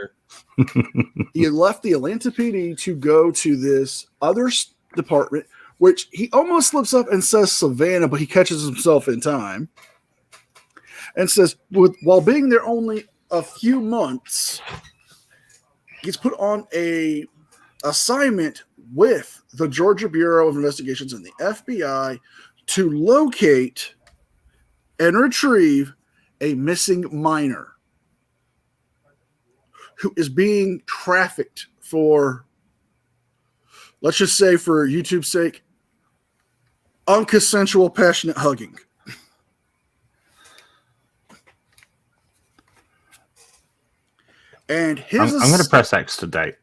He had left the Atlanta PD to go to this other department, which he almost slips up and says Savannah, but he catches himself in time and says, while being there only a few months, he's put on a assignment with the Georgia Bureau of Investigations and the FBI to locate and retrieve a missing minor who is being trafficked for, let's just say for YouTube's sake, unconsensual passionate hugging. And I'm going to press X to date.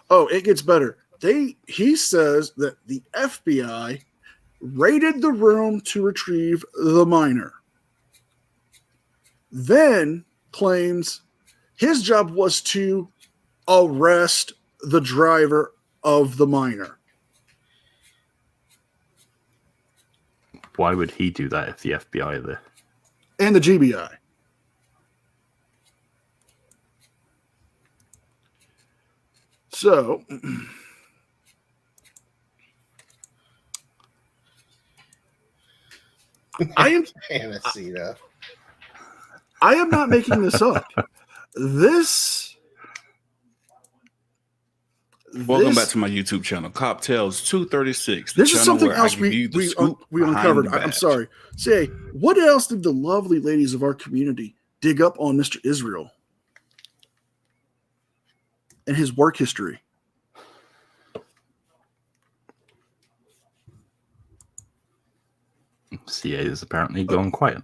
Oh, it gets better. He says that the FBI raided the room to retrieve the minor. Then claims his job was to arrest the driver of the minor. Why would he do that if the FBI are there? And the GBI. So, I am not making this up. Welcome back to my YouTube channel, Cocktails 236. This is something else we uncovered. I'm sorry. Say, what else did the lovely ladies of our community dig up on Mr. Israel and his work history? CA is apparently going quiet.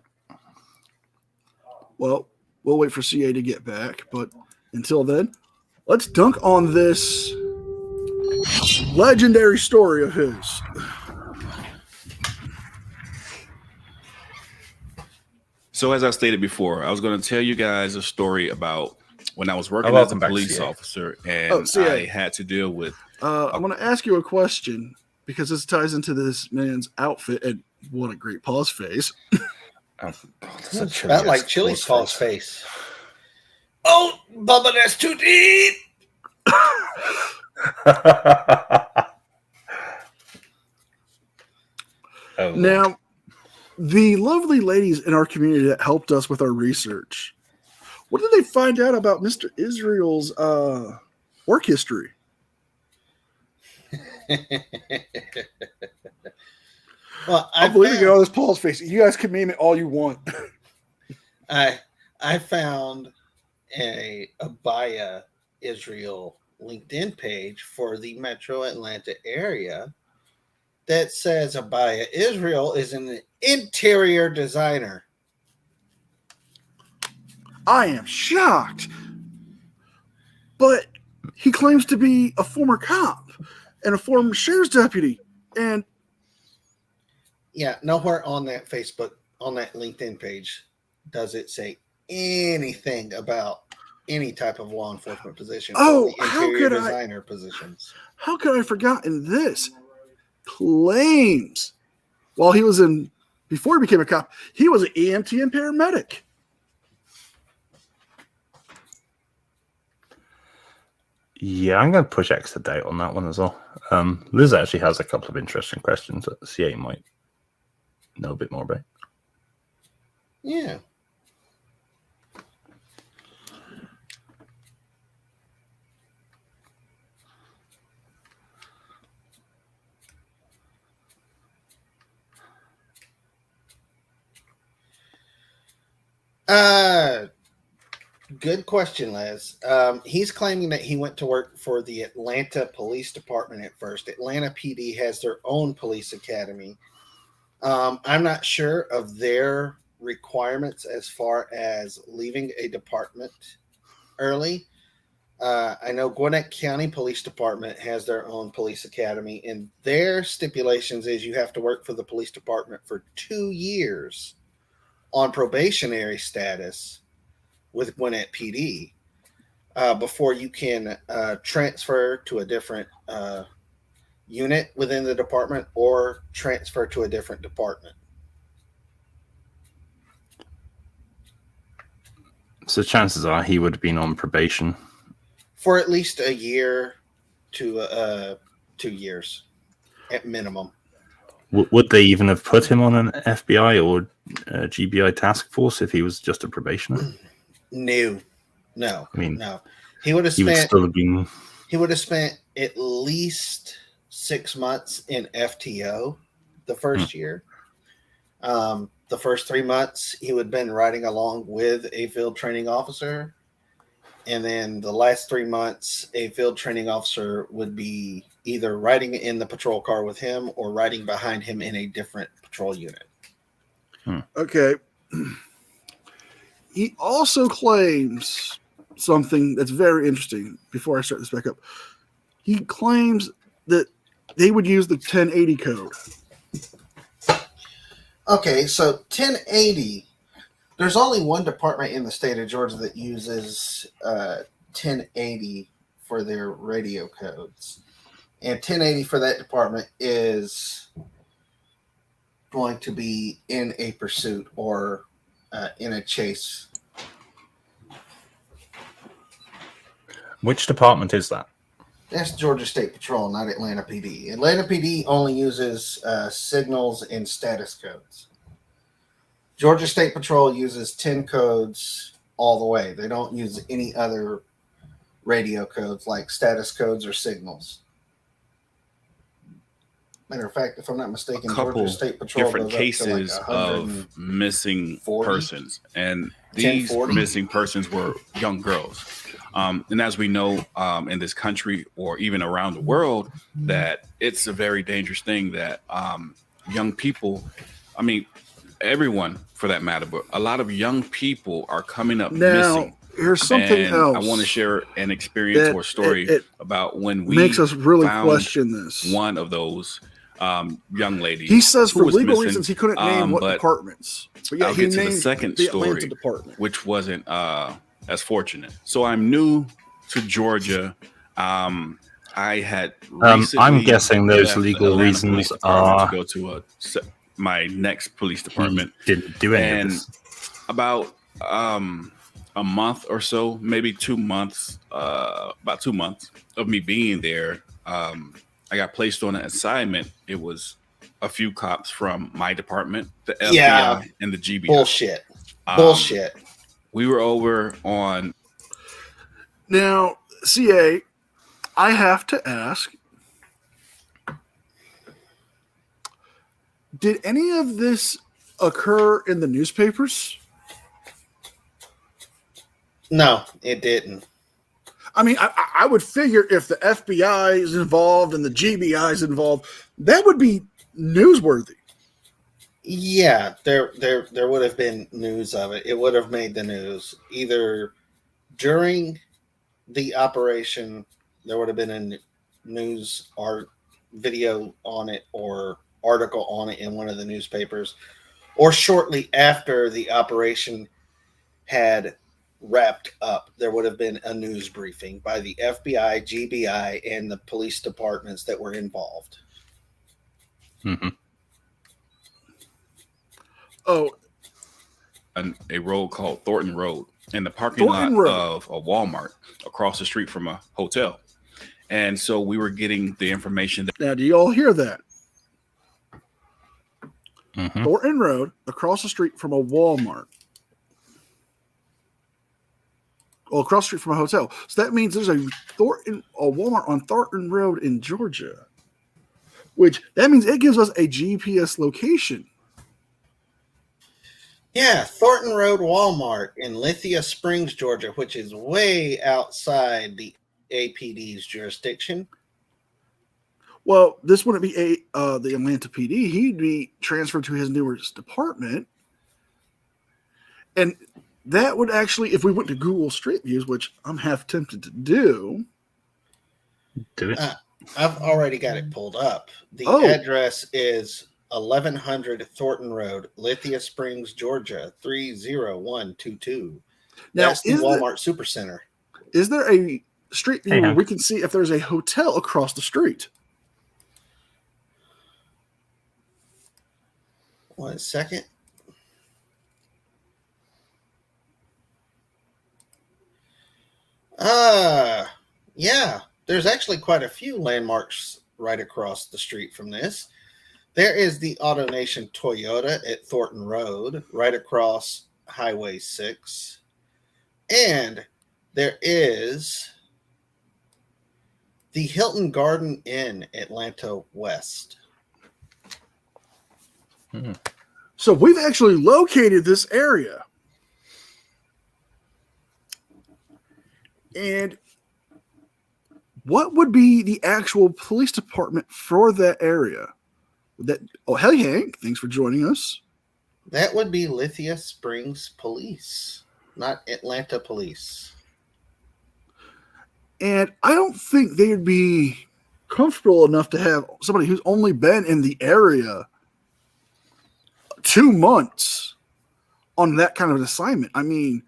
Well, we'll wait for CA to get back, but until then, let's dunk on this legendary story of his. So as I stated before, I was going to tell you guys a story about when I was working as a police officer and I had to deal with... I'm going to ask you a question because this ties into this man's outfit, and what a great pause face. That's about like Chili's pause face. Oh, Bubba, that's too deep. Now, the lovely ladies in our community that helped us with our research, what did they find out about Mr. Israel's work history? Well, I believe in all this Paul's face. You guys can name it all you want. I found a Abaya Israel LinkedIn page for the Metro Atlanta area that says Abaya Israel is an interior designer. I am shocked. But he claims to be a former cop and a former sheriff's deputy. And yeah, nowhere on that Facebook, on that LinkedIn page, does it say anything about any type of law enforcement position. Oh, for the how interior could I- designer positions. How could I have forgotten this? Claims while he was before he became a cop, he was an EMT and paramedic. Yeah, I'm going to push X to doubt on that one as well. Liz actually has a couple of interesting questions that CA might know a bit more about. Yeah. Good question, Les. He's claiming that he went to work for the Atlanta Police Department at first. Atlanta PD has their own police academy. I'm not sure of their requirements as far as leaving a department early. I know Gwinnett County Police Department has their own police academy, and their stipulations is you have to work for the police department for 2 years on probationary status with Gwinnett PD before you can transfer to a different unit within the department or transfer to a different department. So chances are he would have been on probation. For at least a year to 2 years at minimum. Would they even have put him on an FBI or GBI task force if he was just a probationer? No. I mean, no. He would have he would spent still have been. he would have spent at least 6 months in FTO the first year. The first 3 months he would have been riding along with a field training officer. And then the last 3 months, a field training officer would be either riding in the patrol car with him or riding behind him in a different patrol unit. Okay. He also claims something that's very interesting before I start this back up. He claims that they would use the 1080 code. Okay, so 1080, there's only one department in the state of Georgia that uses 1080 for their radio codes. And 1080 for that department is going to be in a pursuit or in a chase. Which department is that? That's Georgia State Patrol, not Atlanta PD. Atlanta PD only uses signals and status codes. Georgia State Patrol uses 10 codes all the way. They don't use any other radio codes like status codes or signals. Matter of fact, if I'm not mistaken, A couple Georgia State Patrol different goes up to cases like of missing 40? persons, and these 1040? missing persons were young girls. And as we know, in this country or even around the world, that it's a very dangerous thing that young people, I mean, everyone for that matter, but a lot of young people are coming up Now, missing. here's something And else. I want to share an experience that or a story it about when we makes us really found question this. one of those young ladies. He says who for was legal missing, reasons he couldn't name what but departments. But yeah, I'll he get to the named second the Atlanta story, department. which wasn't as fortunate. So I'm new to Georgia. I had recently I'm guessing those left the legal Atlanta reasons Police Department are to go to my next police he department. didn't do any of And this. about a month or so, maybe 2 months, about 2 months of me being there, I got placed on an assignment. It was a few cops from my department, the FBI Yeah. and the GBI. Bullshit. Um, Bullshit. We were over on. Now, CA, I have to ask, did any of this occur in the newspapers? No, it didn't. I mean, I would figure if the FBI is involved and the GBI is involved, that would be newsworthy. Yeah, there would have been news of it. It would have made the news. Either during the operation, there would have been a news or video on it or article on it in one of the newspapers, or shortly after the operation had wrapped up, there would have been a news briefing by the FBI, GBI, and the police departments that were involved. Mm-hmm. Oh, A road called Thornton Road in the parking Thornton lot Road. of a Walmart across the street from a hotel. And so we were getting the information that now do you all hear that? Mm-hmm. Thornton Road, across the street from a Walmart. Well, across the street from a hotel. So that means there's a Walmart on Thornton Road in Georgia. Which that means it gives us a GPS location. Yeah, Thornton Road Walmart in Lithia Springs, Georgia, which is way outside the APD's jurisdiction. Well, this wouldn't be the Atlanta PD. He'd be transferred to his newest department. And that would actually, if we went to Google Street Views, which I'm half tempted to do. Did it? I've already got it pulled up. The Oh. address is 1100 Thornton Road, Lithia Springs, Georgia, 30122. Now, That's the Walmart Supercenter. Is there a street view Hey, where Hank. we can see if there's a hotel across the street? 1 second. Yeah, there's actually quite a few landmarks right across the street from this. There is the AutoNation Toyota at Thornton Road, right across Highway 6. And there is the Hilton Garden Inn, Atlanta West. So we've actually located this area. And what would be the actual police department for that area? Hey, Hank, thanks for joining us. That would be Lithia Springs Police, not Atlanta Police. And I don't think they would be comfortable enough to have somebody who's only been in the area 2 months on that kind of an assignment. I mean,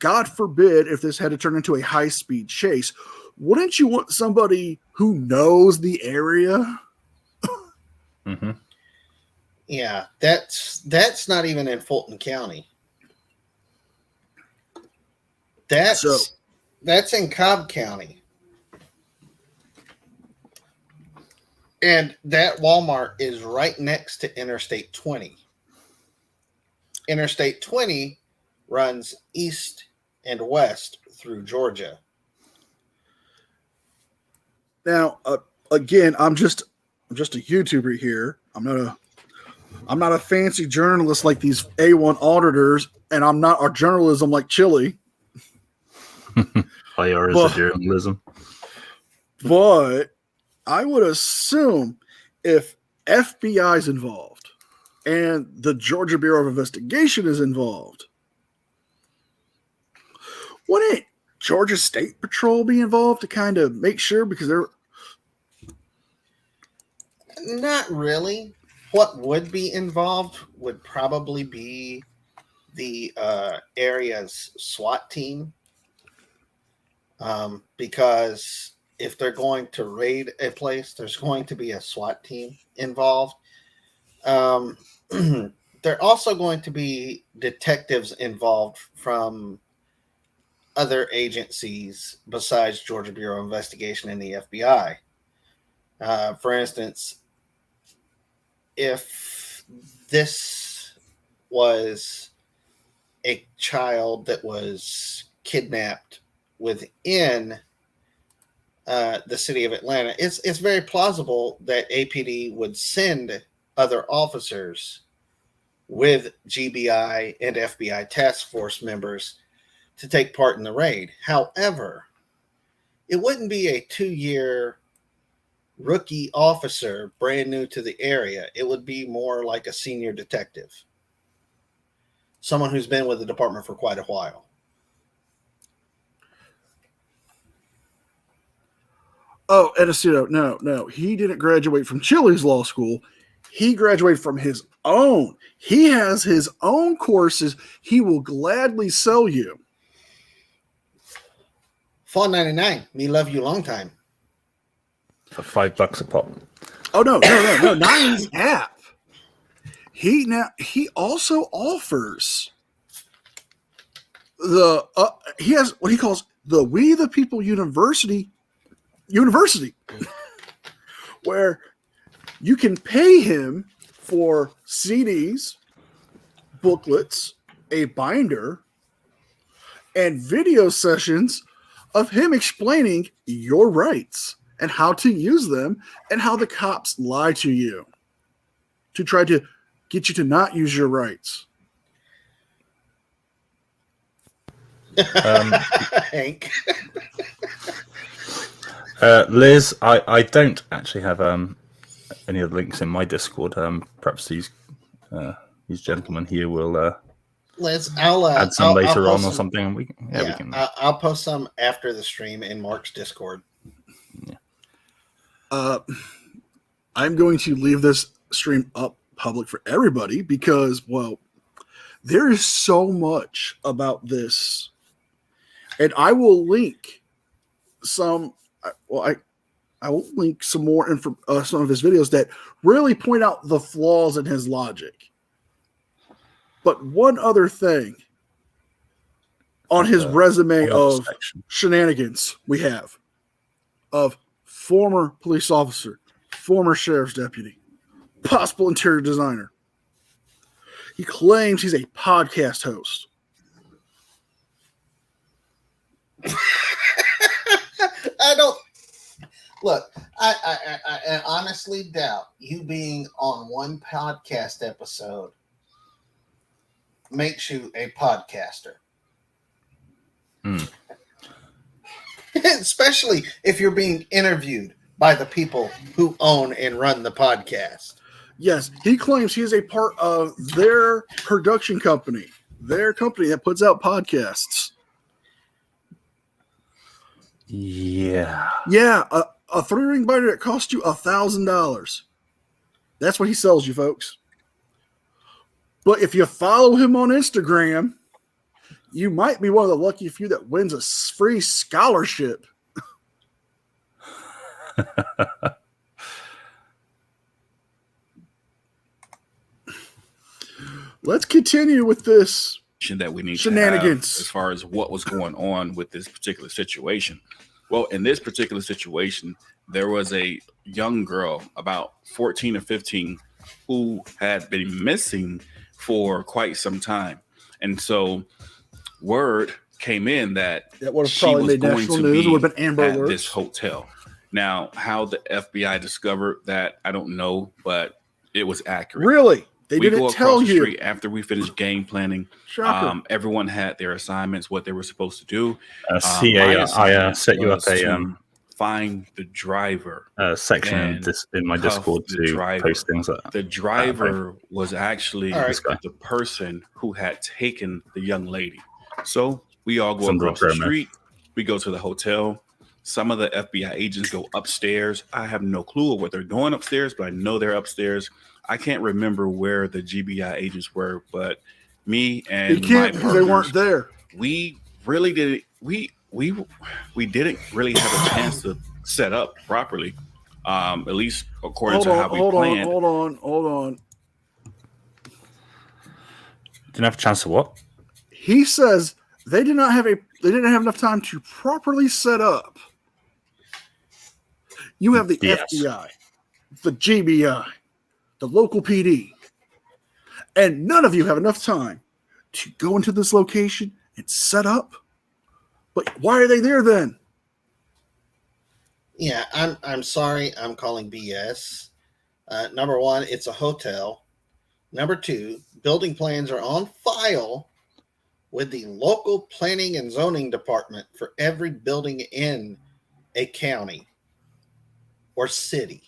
God forbid if this had to turn into a high-speed chase. Wouldn't you want somebody who knows the area? Mm-hmm. Yeah, that's not even in Fulton County. That's in Cobb County. And that Walmart is right next to Interstate 20. Interstate 20 runs east and west through Georgia. Now, again, I'm just a YouTuber here. I'm not a fancy journalist like these A1 auditors, and I'm not our journalism like Chili. Fire is a journalism. But I would assume if FBI is involved and the Georgia Bureau of Investigation is involved, wouldn't Georgia State Patrol be involved to kind of make sure, because they're Not really. What would be involved would probably be the area's SWAT team. Because if they're going to raid a place, there's going to be a SWAT team involved. There are also going to be detectives involved from other agencies besides Georgia Bureau of Investigation and the FBI. For instance, if this was a child that was kidnapped within the city of Atlanta, it's very plausible that APD would send other officers with GBI and FBI task force members to take part in the raid. However, it wouldn't be a 2-year rookie officer brand new to the area. It would be more like a senior detective, someone who's been with the department for quite a while. Oh, Edicito, no. He didn't graduate from Chili's law school. He graduated from his own. He has his own courses he will gladly sell you. $4.99. Me love you long time. For $5 a pop. Oh no, not in his app. He also offers he has what he calls the We the People University, where you can pay him for CDs, booklets, a binder, and video sessions of him explaining your rights and how to use them and how the cops lie to you to try to get you to not use your rights. Hank. Liz, I don't actually have any of the links in my Discord. Perhaps these gentlemen here will Liz, I'll add some later I'll on post or something. And we can. I'll post some after the stream in Mark's Discord. I'm going to leave this stream up public for everybody because, well, there is so much about this. And I will link some, I will link some more some of his videos that really point out the flaws in his logic. But one other thing on his resume of shenanigans we have of former police officer, former sheriff's deputy, possible interior designer. He claims he's a podcast host. I don't look. I honestly doubt you being on one podcast episode makes you a podcaster. Especially if you're being interviewed by the people who own and run the podcast. Yes, he claims he is a part of their production company, their company that puts out podcasts. Yeah. Yeah, a 3-ring binder that costs you $1,000. That's what he sells you, folks. But if you follow him on Instagram, you might be one of the lucky few that wins a free scholarship. Let's continue with this that we need shenanigans to have as far as what was going on with this particular situation. Well, in this particular situation, there was a young girl, about 14 or 15, who had been missing for quite some time. And so word came in that would have she probably was made going national to news. It would have be been Amber at Alerts. this hotel. Now, how the FBI discovered that, I don't know, but it was accurate. Really? They We didn't go tell across the you. street after we finished game planning. Shocker. Everyone had their assignments, what they were supposed to do. CA, I set you up a find the driver section in my Discord to post things like that. The driver was actually This guy. the person who had taken the young lady. So we all go Sandra across the Gomez. street. We go to the hotel. Some of the FBI agents go upstairs. I have no clue of what they're doing upstairs, but I know they're upstairs. I can't remember where the GBI agents were, but me and You can't because they weren't there. We really did. We didn't really have a chance to set up properly, at least according to how we planned. Hold on. Didn't have a chance to what? He says they didn't have enough time to properly set up. You have the Yes. FBI, the GBI, the local PD, and none of you have enough time to go into this location and set up. But why are they there then? Yeah, I'm sorry. I'm calling BS. Number one, it's a hotel. Number two, building plans are on file with the local planning and zoning department for every building in a county or city.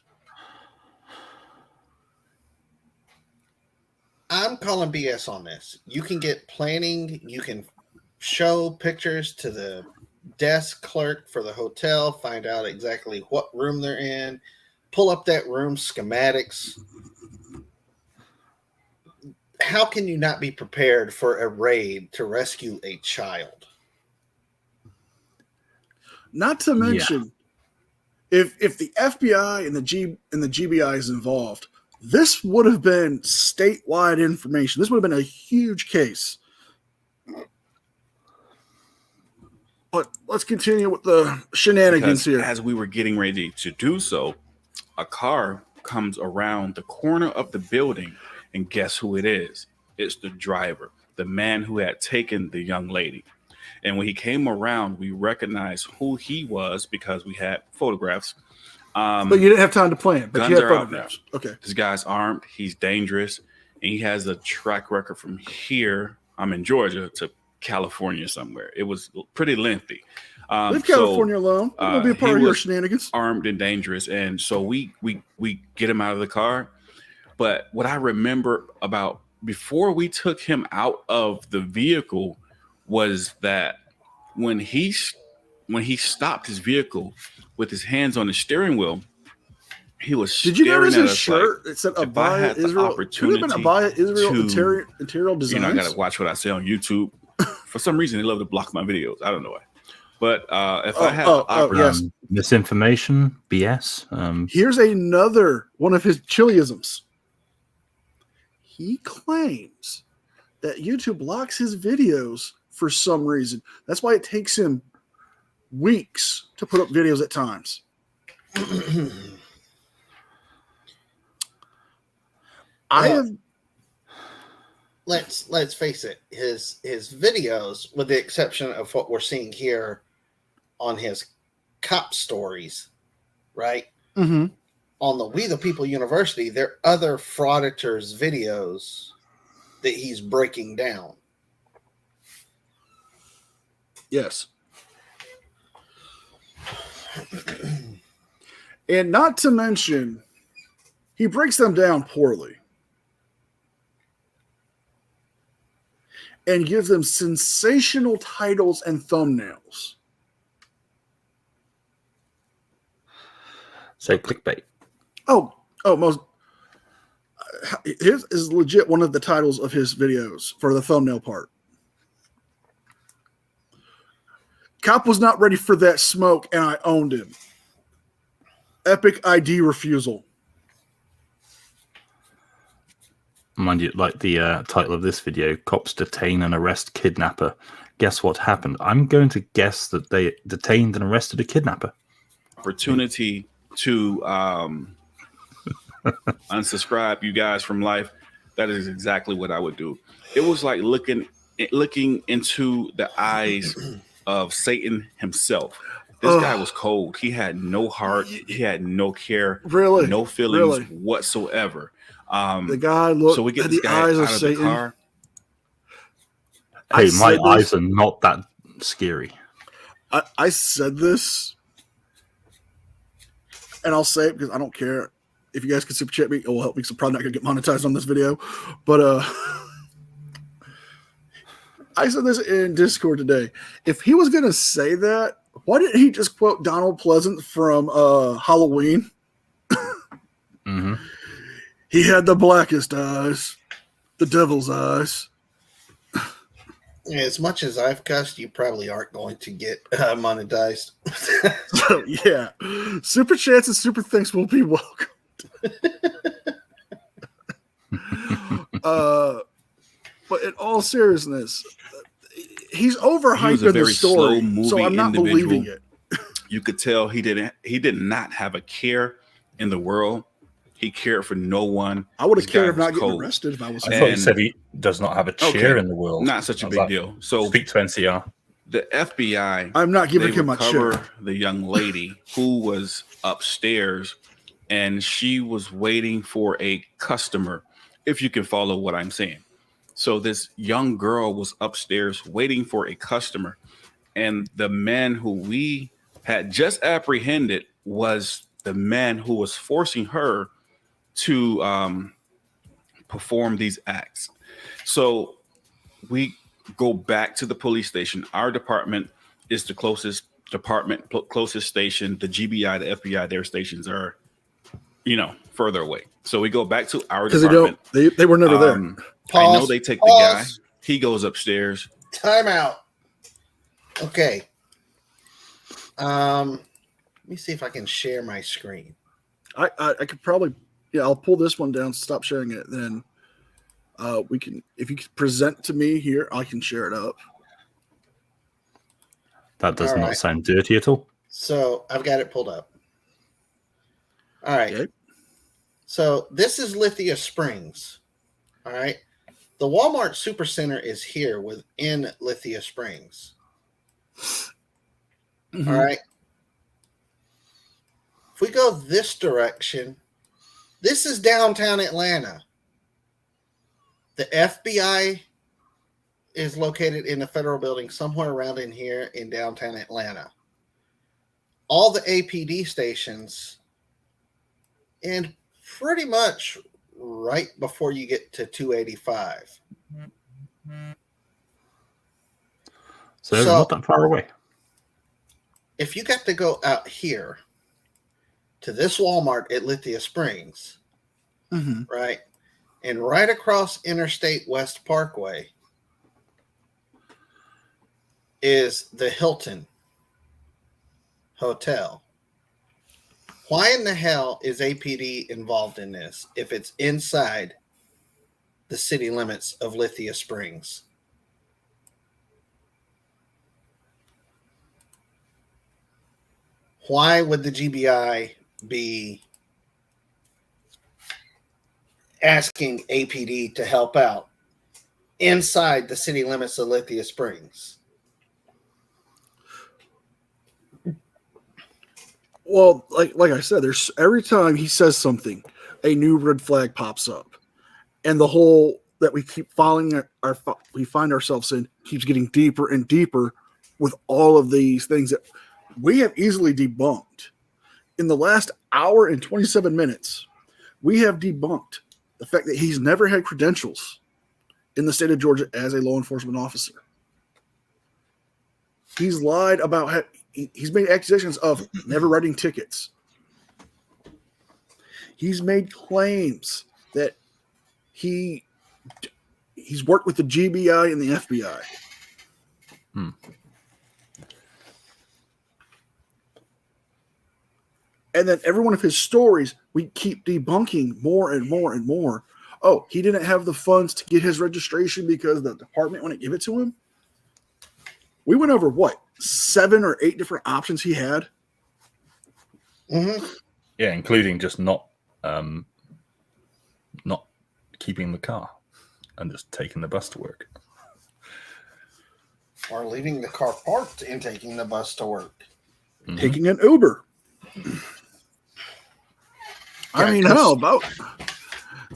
I'm calling BS on this. You can get planning. You can show pictures to the desk clerk for the hotel, find out exactly what room they're in, pull up that room schematics. How can you not be prepared for a raid to rescue a child? Not to mention, if the FBI and the GBI is involved, this would have been statewide information. This would have been a huge case. But let's continue with the shenanigans here. As we were getting ready to do so, a car comes around the corner of the building, and guess who it is? It's the driver, the man who had taken the young lady. And when he came around, we recognized who he was because we had photographs. But you didn't have time to plan. But guns you had are out photographs. now. Okay. This guy's armed. He's dangerous. And he has a track record from here, I'm in Georgia, to California somewhere. It was pretty lengthy. Leave California alone. We're going to be a part of your shenanigans. Armed and dangerous. And so we get him out of the car. But what I remember about before we took him out of the vehicle was that when he stopped his vehicle with his hands on the steering wheel, he was Did you staring notice at his us shirt? like, it said if I Abaya had the Israel. Could have been Abaya Israel Interior Designs. You know, I got to watch what I say on YouTube. For some reason, they love to block my videos. I don't know why. But if I had the opportunity, misinformation, BS. Here's another one of his chiliisms. He claims that YouTube blocks his videos for some reason. That's why it takes him weeks to put up videos at times. Let's face it. His videos, with the exception of what we're seeing here on his cop stories, right? Mm-hmm. On the We the People University, there are other frauditors' videos that he's breaking down. Yes. And not to mention, he breaks them down poorly and gives them sensational titles and thumbnails. So clickbait. Oh, most. His is legit one of the titles of his videos for the thumbnail part. Cop was not ready for that smoke, and I owned him. Epic ID refusal. Mind you, like the title of this video, cops detain and arrest kidnapper. Guess what happened? I'm going to guess that they detained and arrested a kidnapper. Opportunity to unsubscribe you guys from life. That is exactly what I would do. It was like looking into the eyes of Satan himself. This guy was cold. He had no heart. He had no care. Really? No feelings whatsoever. The guy looked so we get at this the guy eyes out of of Satan. the car. Hey, my eyes are not that scary. I said this, and I'll say it because I don't care. If you guys can super chat me, it will help me. So I'm probably not going to get monetized on this video. But I said this in Discord today. If he was going to say that, why didn't he just quote Donald Pleasant from Halloween? Mm-hmm. He had the blackest eyes, the devil's eyes. As much as I've cussed, you probably aren't going to get monetized. So, yeah. Super chats and super thanks will be welcome. But in all seriousness, he's overhyping the story, so I'm not believing it. You could tell he did not have a care in the world. He cared for no one. I would have This cared guy if not was getting cold. arrested if I was. I thought you said he does not have a chair in the world. Not such a big deal. So speak to NCR. the FBI, I'm not giving they him a recover chair. the young lady who was upstairs, and she was waiting for a customer, if you can follow what I'm saying. So this young girl was upstairs waiting for a customer, and the man who we had just apprehended was the man who was forcing her to perform these acts. So we go back to the police station. Our department is the closest department, closest station. The GBI, the FBI, their stations are, further away. So we go back to our department. Because they were never there. I know they take the guy. He goes upstairs. Time out. Okay. Let me see if I can share my screen. I could probably, yeah, I'll pull this one down, stop sharing it. Then we can, if you could present to me here, I can share it up. That does All not right. sound dirty at all. So I've got it pulled up. All right. Okay. So this is Lithia Springs. All right. The Walmart Supercenter is here within Lithia Springs. Mhm. All right. If we go this direction, this is downtown Atlanta. The FBI is located in a federal building somewhere around in here in downtown Atlanta. All the APD stations, and pretty much right before you get to 285. So, not that far away. If you got to go out here to this Walmart at Lithia Springs, Mhm. right, and right across Interstate West Parkway is the Hilton Hotel. Why in the hell is APD involved in this if it's inside the city limits of Lithia Springs? Why would the GBI be asking APD to help out inside the city limits of Lithia Springs? Well, like I said, there's every time he says something, a new red flag pops up, and the hole that we keep following we find ourselves in keeps getting deeper and deeper with all of these things that we have easily debunked. In the last hour and 27 minutes, we have debunked the fact that he's never had credentials in the state of Georgia as a law enforcement officer. He's lied about he's made accusations of never writing tickets. He's made claims that he's worked with the GBI and the FBI. And then every one of his stories, we keep debunking more and more and more. Oh, he didn't have the funds to get his registration because the department wouldn't give it to him. We went over what, 7 or 8 different options he had. Mm-hmm. Yeah, including just not keeping the car and just taking the bus to work. Or leaving the car parked and taking the bus to work. Mhm. Taking an Uber. I mean, hell,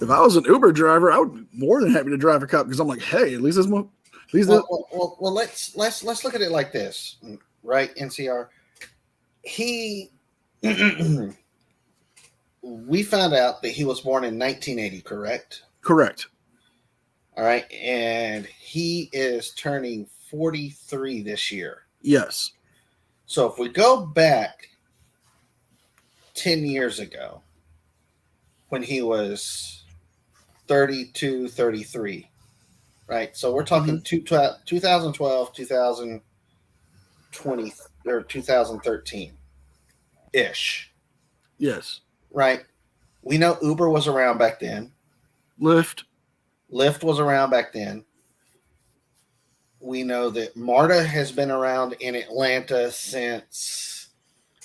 if I was an Uber driver, I would be more than happy to drive a cop because I'm like, hey, at least this one. Well, let's look at it like this, right? NCR, we found out that he was born in 1980, correct? Correct. All right, and he is turning 43 this year. Yes. So if we go back 10 years ago, when he was 32, 33. Right. So we're talking 2012, 2020, or 2013 ish. Yes. Right. We know Uber was around back then. Lyft was around back then. We know that MARTA has been around in Atlanta since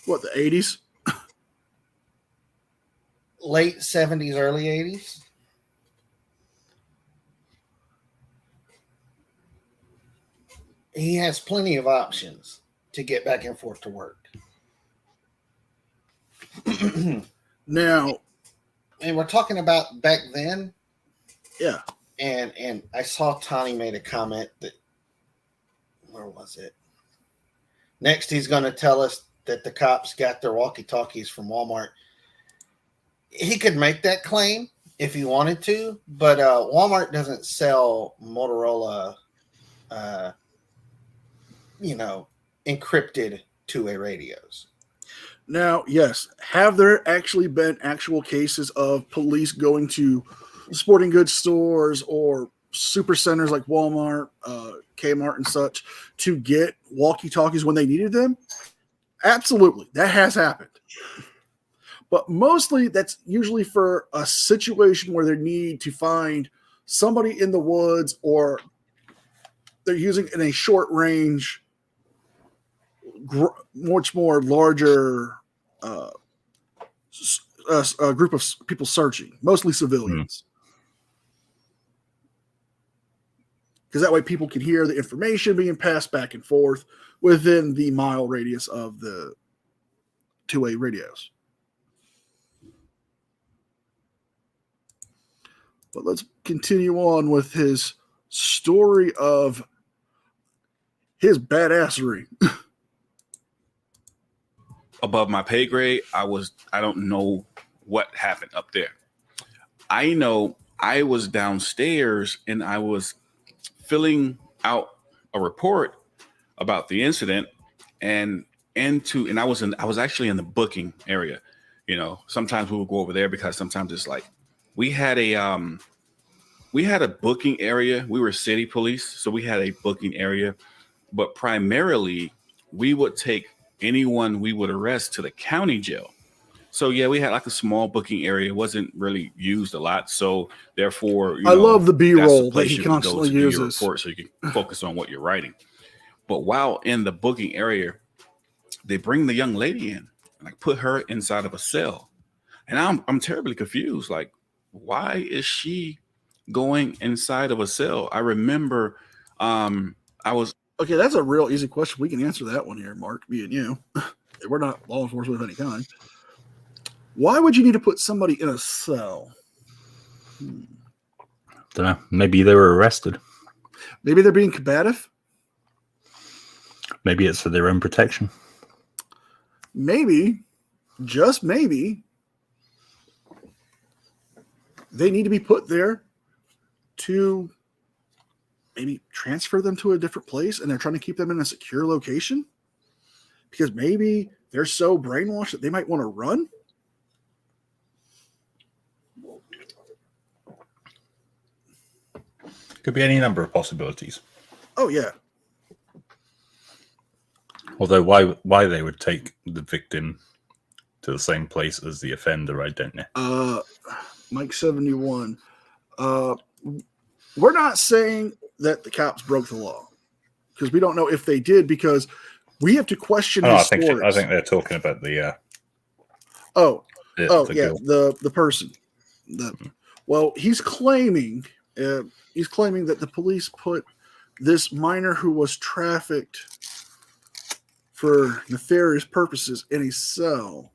what, the 80s? Late 70s, early 80s. He has plenty of options to get back and forth to work. Now, and we're talking about back then. Yeah. And I saw Tony made a comment that, where was it? Next, he's going to tell us that the cops got their walkie-talkies from Walmart. He could make that claim if he wanted to, but Walmart doesn't sell Motorola, encrypted two-way radios. Now, yes, have there actually been actual cases of police going to sporting goods stores or super centers like Walmart, Kmart, and such to get walkie-talkies when they needed them? Absolutely, that has happened. But mostly that's usually for a situation where they need to find somebody in the woods, or they're using in a short range, much more larger group of people searching, mostly civilians. Because that way people can hear the information being passed back and forth within the mile radius of the two-way radios. But let's continue on with his story of his badassery. Above my pay grade, I don't know what happened up there. I know I was downstairs and I was filling out a report about the incident, and I was actually in the booking area. You know, sometimes we would go over there because sometimes it's like we had a booking area. We were city police, so we had a booking area, but primarily we would take anyone we would arrest to the county jail. So yeah, we had like a small booking area. It wasn't really used a lot. So therefore, I love the B-roll that he you constantly go to do your uses. report so you can focus on what you're writing. But while in the booking area, they bring the young lady in and like put her inside of a cell. And I'm terribly confused. Like, why is she going inside of a cell? I remember Okay, that's a real easy question. We can answer that one here, Mark, me and you. We're not law enforcement of any kind. Why would you need to put somebody in a cell? Don't know. Maybe they were arrested. Maybe they're being combative. Maybe it's for their own protection. Maybe, just maybe, they need to be put there to maybe transfer them to a different place, and they're trying to keep them in a secure location because maybe they're so brainwashed that they might want to run. Could be any number of possibilities. Oh yeah. Although why they would take the victim to the same place as the offender, I don't know. Mike 71. We're not saying that the cops broke the law because we don't know if they did, because we have to question his stories. I think they're talking about the the person. Well, he's claiming that the police put this minor who was trafficked for nefarious purposes in a cell.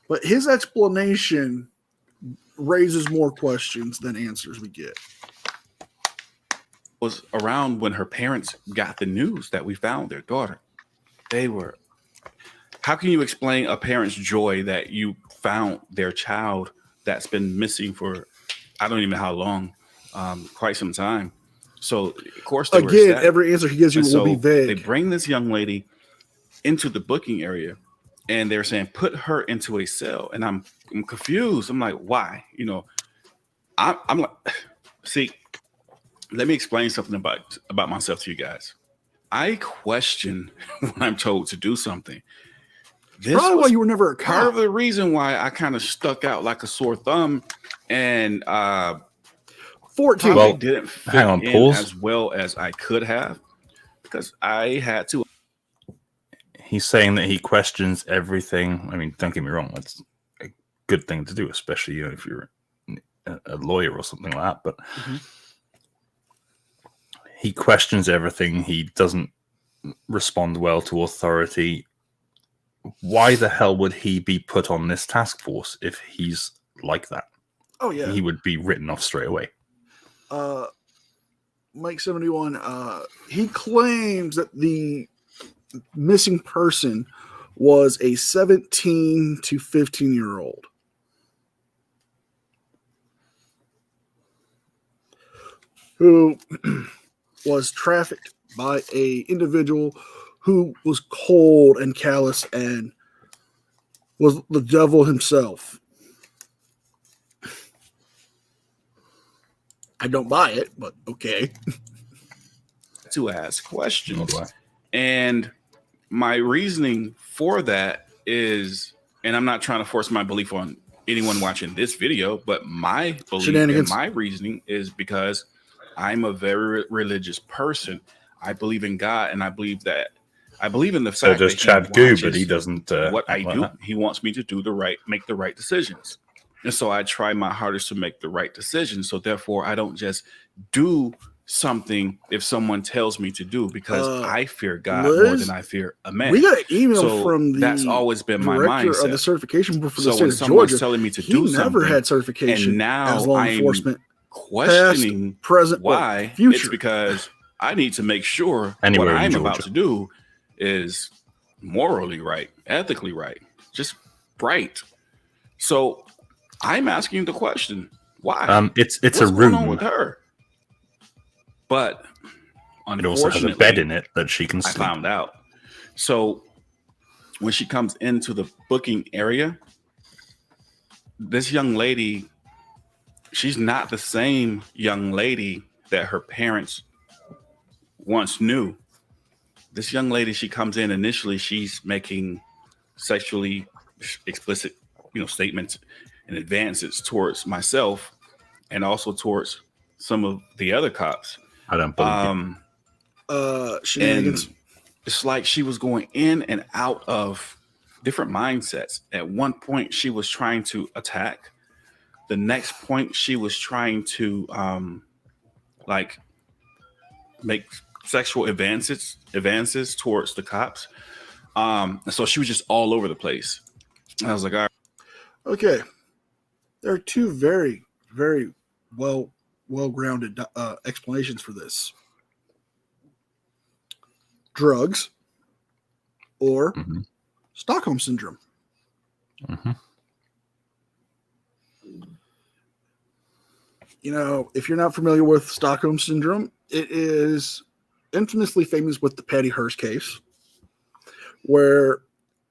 But his explanation raises more questions than answers we get. Was around when her parents got the news that we found their daughter. How can you explain a parent's joy that you found their child that's been missing for I don't even know how long, quite some time. So of course they again, every answer he gives you will be vague. They bring this young lady into the booking area, and they're saying put her into a cell, and I'm confused. I'm like, why? You know, I'm like, see, let me explain something about myself to you guys. I question when I'm told to do something. This probably why you were never a cop. Part of the reason why I kind of stuck out like a sore thumb, and 14. Well, didn't fit hang on, in as well as I could have because I had to. He's saying that he questions everything. I mean, don't get me wrong; that's a good thing to do, especially if you're a lawyer or something like that. But he questions everything. He doesn't respond well to authority. Why the hell would he be put on this task force if he's like that? Oh yeah, he would be written off straight away. Mike 71. He claims that the missing person was a 17 to 15-year-old who was trafficked by a individual who was cold and callous and was the devil himself. I don't buy it, but okay. To ask questions. And my reasoning for that is, and I'm not trying to force my belief on anyone watching this video, but my belief and my reasoning is because I'm a very religious person. I believe in God, and I believe in the fact does that Chad Goo, but he doesn't what I do. that. He wants me to make the right decisions, and so I try my hardest to make the right decisions. So therefore, I don't just do something if someone tells me to do, because I fear God more than I fear a man. We got an email from the that's always been my mindset of the certification board for the so state when of someone's Georgia. telling me to He do never something, had certification and now as law I'm enforcement. questioning Past, present, why, future. it's because I need to make sure Anywhere what in I'm Georgia. about to do is morally right, ethically right, just right. So I'm asking the question, why? It's What's a going on room. with her? But It also has a bed in it that she can I sleep. found out. So when she comes into the booking area, this young lady, she's not the same young lady that her parents once knew. This young lady, she comes in initially, she's making sexually explicit, statements and advances towards myself and also towards some of the other cops. I don't believe Shenanigans. And it's like she was going in and out of different mindsets. At one point, she was trying to attack. The next point, she was trying to make sexual advances towards the cops. So she was just all over the place. And I was like, all right. Okay, there are two very, very well-grounded explanations for this: drugs or Stockholm Syndrome. If you're not familiar with Stockholm Syndrome, it is infamously famous with the Patty Hearst case, where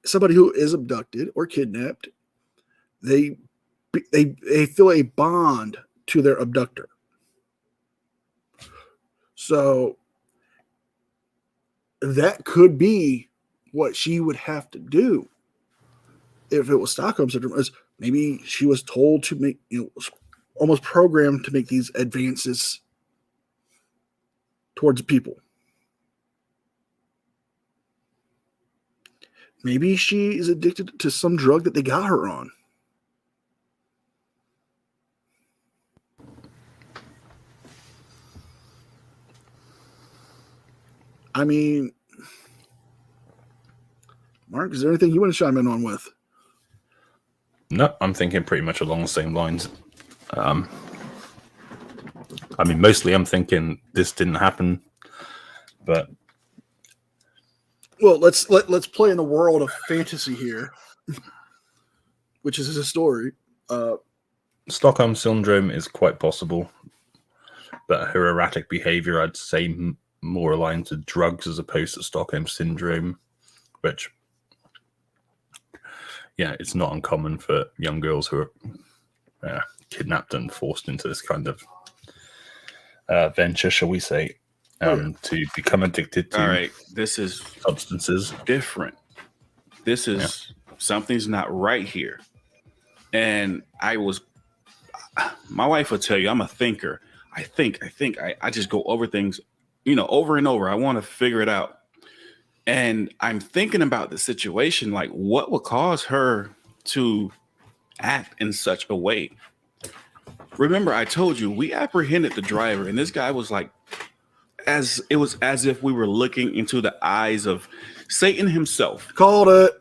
somebody who is abducted or kidnapped, they feel a bond to their abductor. So that could be what she would have to do if it was Stockholm Syndrome. Is maybe she was told to make, almost programmed to make these advances towards people. Maybe she is addicted to some drug that they got her on. I mean, Mark, is there anything you want to chime in on with? No, I'm thinking pretty much along the same lines. Mostly I'm thinking this didn't happen, but well, let's play in the world of fantasy here, which is a story. Stockholm Syndrome is quite possible, but her erratic behavior, I'd say, more aligned to drugs as opposed to Stockholm Syndrome, which, it's not uncommon for young girls who are kidnapped and forced into this kind of venture, shall we say, to become addicted to. All right, this is substances. Different. This is something's not right here. And my wife will tell you, I'm a thinker. I just go over things, over and over. I want to figure it out. And I'm thinking about the situation, like what would cause her to act in such a way. Remember, I told you we apprehended the driver, and this guy was like, as if we were looking into the eyes of Satan himself. Called it.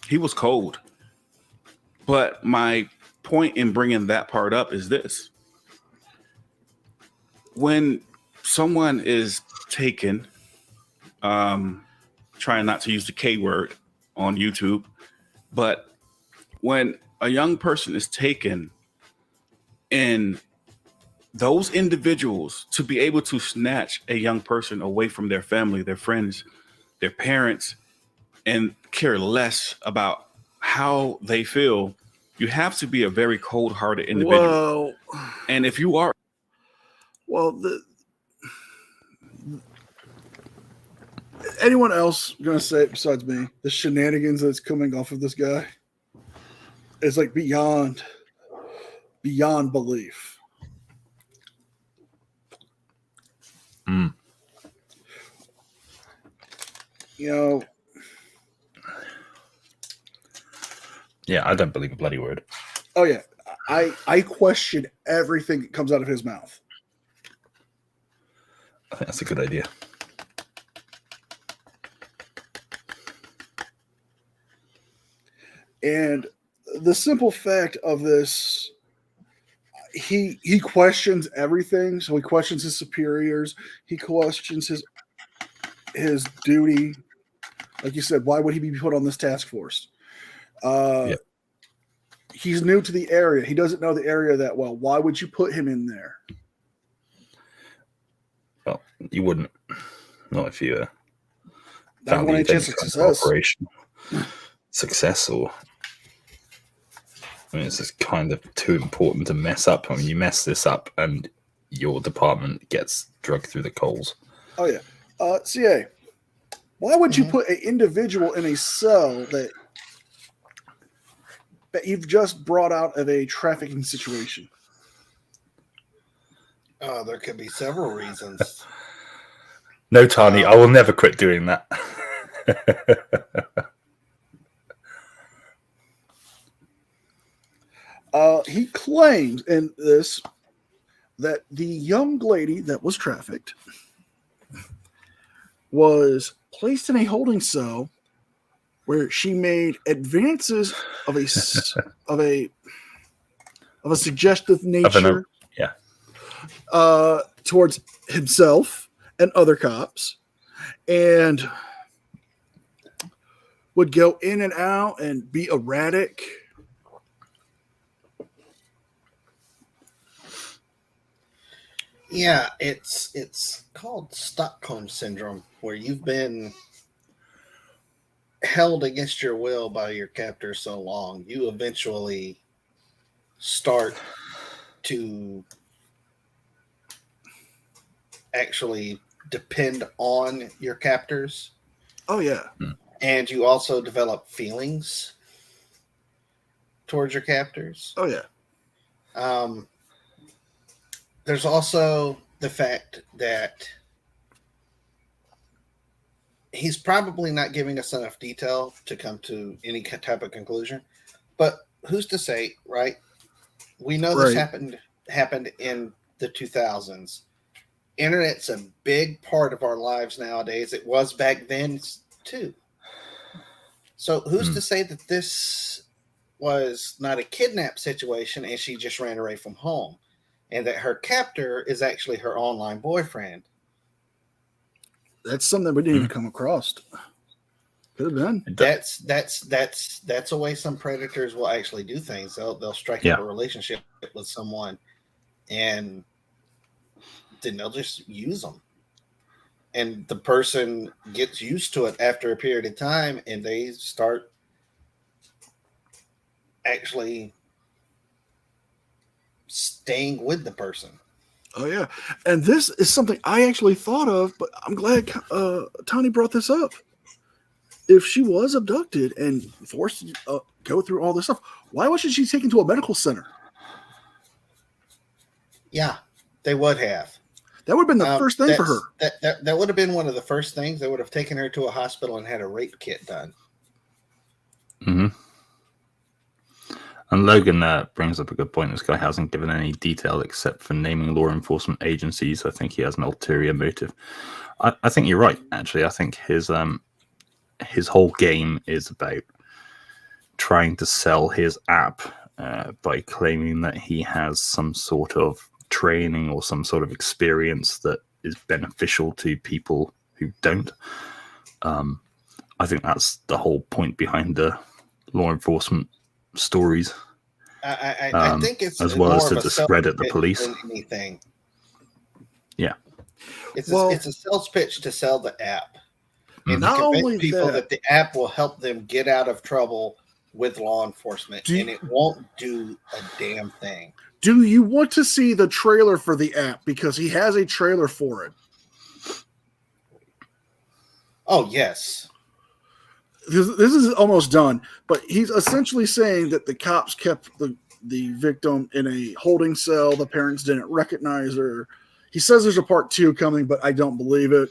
He was cold. But my point in bringing that part up is this. When someone is taken, trying not to use the K word on YouTube, but when a young person is taken, and those individuals to be able to snatch a young person away from their family, their friends, their parents, and care less about how they feel, you have to be a very cold-hearted individual. Well, and if you are, Anyone else gonna say it besides me? The shenanigans that's coming off of this guy is like beyond belief. Mm. You know, Yeah, I don't believe a bloody word. oh yeah, I question everything that comes out of his mouth. I think that's a good idea. And the simple fact of this, he questions everything. So he questions his superiors. He questions his duty. Like you said, why would he be put on this task force? Yeah. He's new to the area. He doesn't know the area that well. Why would you put him in there? Well, you wouldn't. Not if you Not found when the any chance event of kind of success. operation success, or I mean, it's just kind of too important to mess up. I mean, you mess this up, and your department gets dragged through the coals. Oh yeah, CA. Why would you put an individual in a cell that you've just brought out of a trafficking situation? There could be several reasons. No, Tani, I will never quit doing that. He claims in this that the young lady that was trafficked was placed in a holding cell where she made advances of a suggestive nature, yeah, towards himself and other cops, and would go in and out and be erratic. Yeah, it's called Stockholm Syndrome, where you've been held against your will by your captor so long, you eventually start to actually depend on your captors. Oh yeah. And you also develop feelings towards your captors. Oh yeah. There's also the fact that he's probably not giving us enough detail to come to any type of conclusion. But who's to say, right? We know this happened in the 2000s. Internet's a big part of our lives nowadays. It was back then too. So who's to say that this was not a kidnap situation and she just ran away from home, and that her captor is actually her online boyfriend? That's something we didn't even come across. Could have been. That's a way some predators will actually do things. They'll strike up a relationship with someone, and then they'll just use them. And the person gets used to it after a period of time, and they start actually staying with the person. Oh yeah, and this is something I actually thought of, but I'm glad Tony brought this up. If she was abducted and forced to go through all this stuff, why wasn't she taken to a medical center? Yeah, they would have. That would have been the first thing for her. That would have been one of the first things. They would have taken her to a hospital and had a rape kit done. Mm-hmm. And Logan brings up a good point. This guy hasn't given any detail except for naming law enforcement agencies. I think he has an ulterior motive. I think you're right, actually. I think his whole game is about trying to sell his app by claiming that he has some sort of training or some sort of experience that is beneficial to people who don't. I think that's the whole point behind the law enforcement stories. I think it's as well more as to of a discredit the sales police. pitch than anything. Yeah, it's a sales pitch to sell the app, and not to only convince people that the app will help them get out of trouble with law enforcement, and it won't do a damn thing. Do you want to see the trailer for the app? Because he has a trailer for it. Oh, yes. This is almost done, but he's essentially saying that the cops kept the victim in a holding cell. The parents didn't recognize her. He says there's a part 2 coming, but I don't believe it.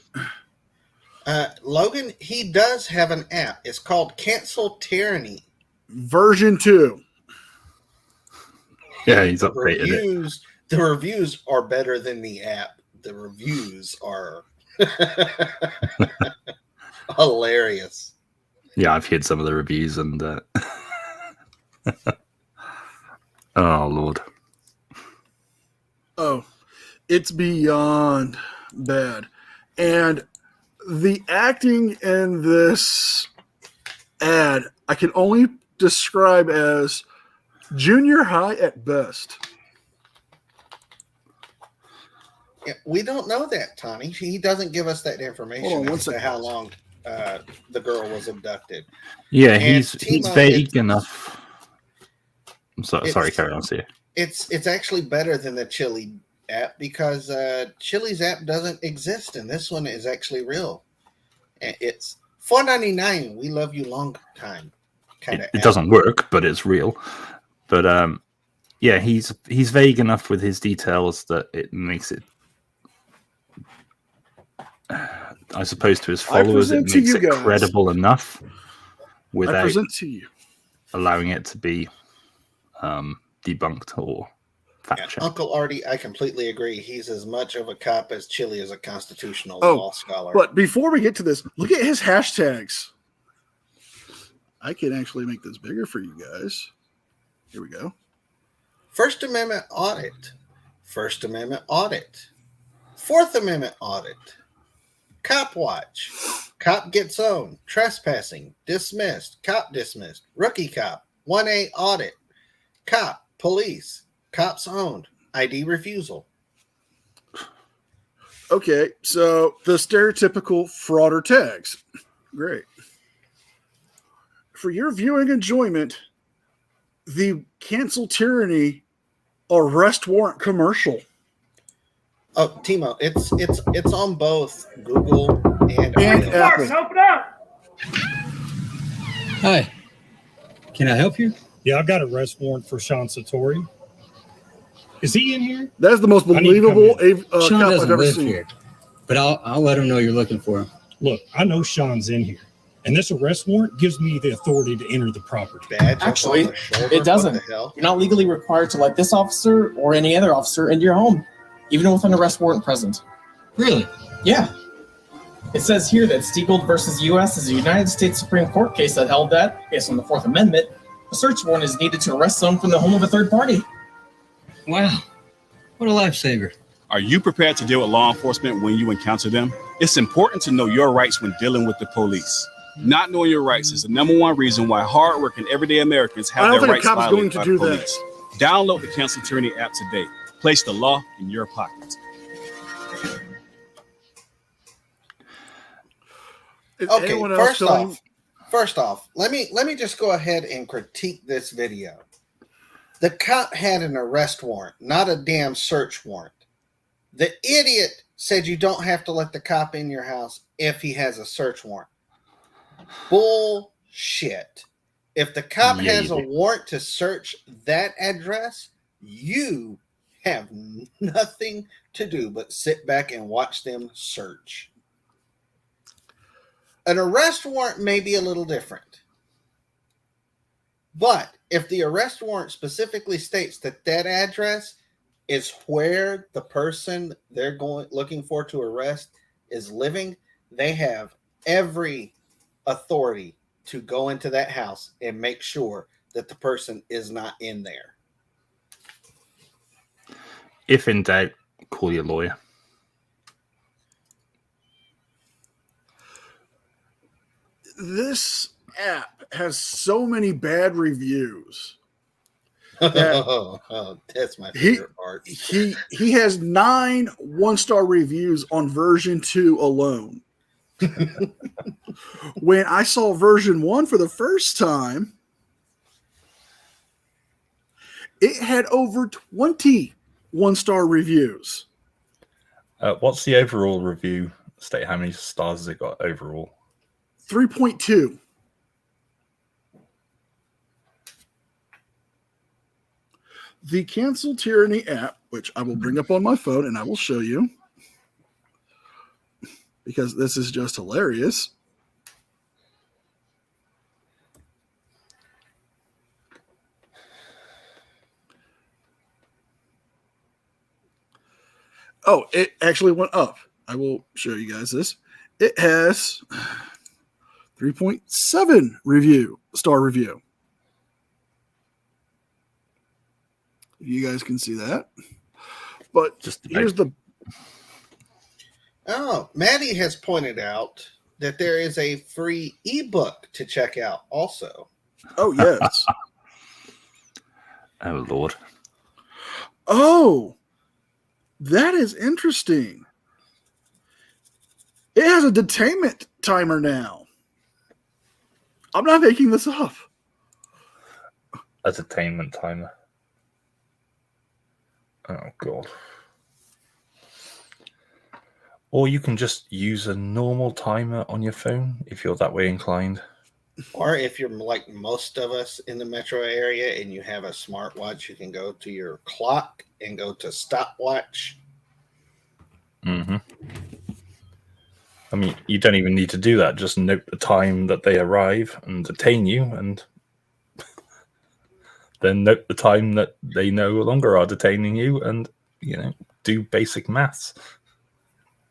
Logan, he does have an app. It's called Cancel Tyranny. Version 2. Yeah, he's updated it. The reviews are better than the app. The reviews are hilarious. Yeah, I've hit some of the reviews and oh Lord. Oh, it's beyond bad. And the acting in this ad, I can only describe as junior high at best. Yeah, we don't know that, Tony. He doesn't give us that information Hold on one as to second. how long the girl was abducted. Yeah, And he's Timo, vague enough. I'm sorry, carry on, see. It's actually better than the Chili app because Chili's app doesn't exist, and this one is actually real. And it's $4.99. We love you long time. Kind of. It doesn't work, but it's real. But yeah, he's vague enough with his details that it makes it. I suppose to his followers, it makes it credible enough without allowing it to be debunked or fact checked. Uncle Artie, I completely agree. He's as much of a cop as Chili is a constitutional law scholar. But before we get to this, look at his hashtags. I can actually make this bigger for you guys. Here we go. First Amendment audit. First Amendment audit. Fourth Amendment audit. Cop watch. Cop gets owned. Trespassing. Dismissed. Cop dismissed. Rookie cop. 1A audit. Cop. Police. Cops owned. ID refusal. Okay, so the stereotypical frauder tags. Great. For your viewing enjoyment, the Cancel Tyranny arrest warrant commercial. Oh, Timo, it's on both Google and Apple. Open up! Hi. Can I help you? Yeah, I've got an arrest warrant for Sean Satori. Is he in here? That is the most believable Sean cop doesn't I've ever live seen. here, but I'll let him know you're looking for him. Look, I know Sean's in here, and this arrest warrant gives me the authority to enter the property. badge. Actually, up on the shoulder. it doesn't. What the hell? You're not legally required to let this officer or any other officer into your home, even with an arrest warrant present. Really? Yeah. It says here that Stiegel versus U.S. is a United States Supreme Court case that held that, based on the Fourth Amendment, a search warrant is needed to arrest someone from the home of a third party. Wow. What a lifesaver. Are you prepared to deal with law enforcement when you encounter them? It's important to know your rights when dealing with the police. Not knowing your rights is the number one reason why hardworking everyday Americans have their rights violated by the police. Download the Cancel Tyranny app today. Place the law in your pocket. Okay, first off, let me just go ahead and critique this video. The cop had an arrest warrant, not a damn search warrant. The idiot said you don't have to let the cop in your house if he has a search warrant. Bullshit. If the cop has a warrant to search that address, you have nothing to do but sit back and watch them search. An arrest warrant may be a little different. But if the arrest warrant specifically states that that address is where the person they're looking for to arrest is living, they have every authority to go into that house and make sure that the person is not in there. If in doubt, call your lawyer. This app has so many bad reviews. That's my favorite part. He has 9 one-star reviews on version 2 alone. When I saw version 1 for the first time, it had over 20 one-star reviews. What's the overall review state? How many stars has it got overall? 3.2. The Cancel Tyranny app, which I will bring up on my phone and I will show you, because this is just hilarious. Oh, it actually went up. I will show you guys this. It has 3.7 star review. If you guys can see that. But Just here's the... Oh, Maddie has pointed out that there is a free ebook to check out also. Oh, yes. Oh, Lord. Oh, that is interesting. It has a detainment timer now. I'm not making this up. A detainment timer. Oh, God. Or you can just use a normal timer on your phone if you're that way inclined. Or if you're like most of us in the metro area and you have a smartwatch, you can go to your clock and go to stopwatch. Mm-hmm. I mean, you don't even need to do that. Just note the time that they arrive and detain you, and then note the time that they no longer are detaining you, and, you know, do basic maths.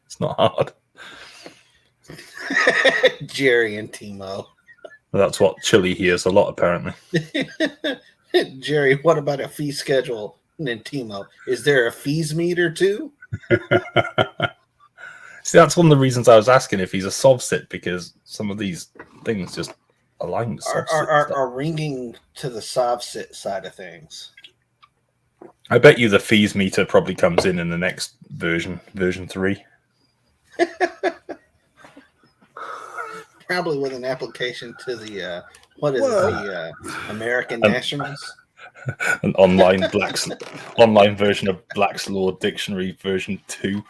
It's not hard. Jerry and Timo. That's what Chili hears a lot, apparently. Jerry, what about a fee schedule? And then Timo, is there a fees meter too? See, that's one of the reasons I was asking if he's a sovsit, because some of these things just align with sovsit. Are ringing to the sovsit side of things. I bet you the fees meter probably comes in the next version 3. Probably with an application to the American Um, Nationals. An online version of Black's Law Dictionary version 2.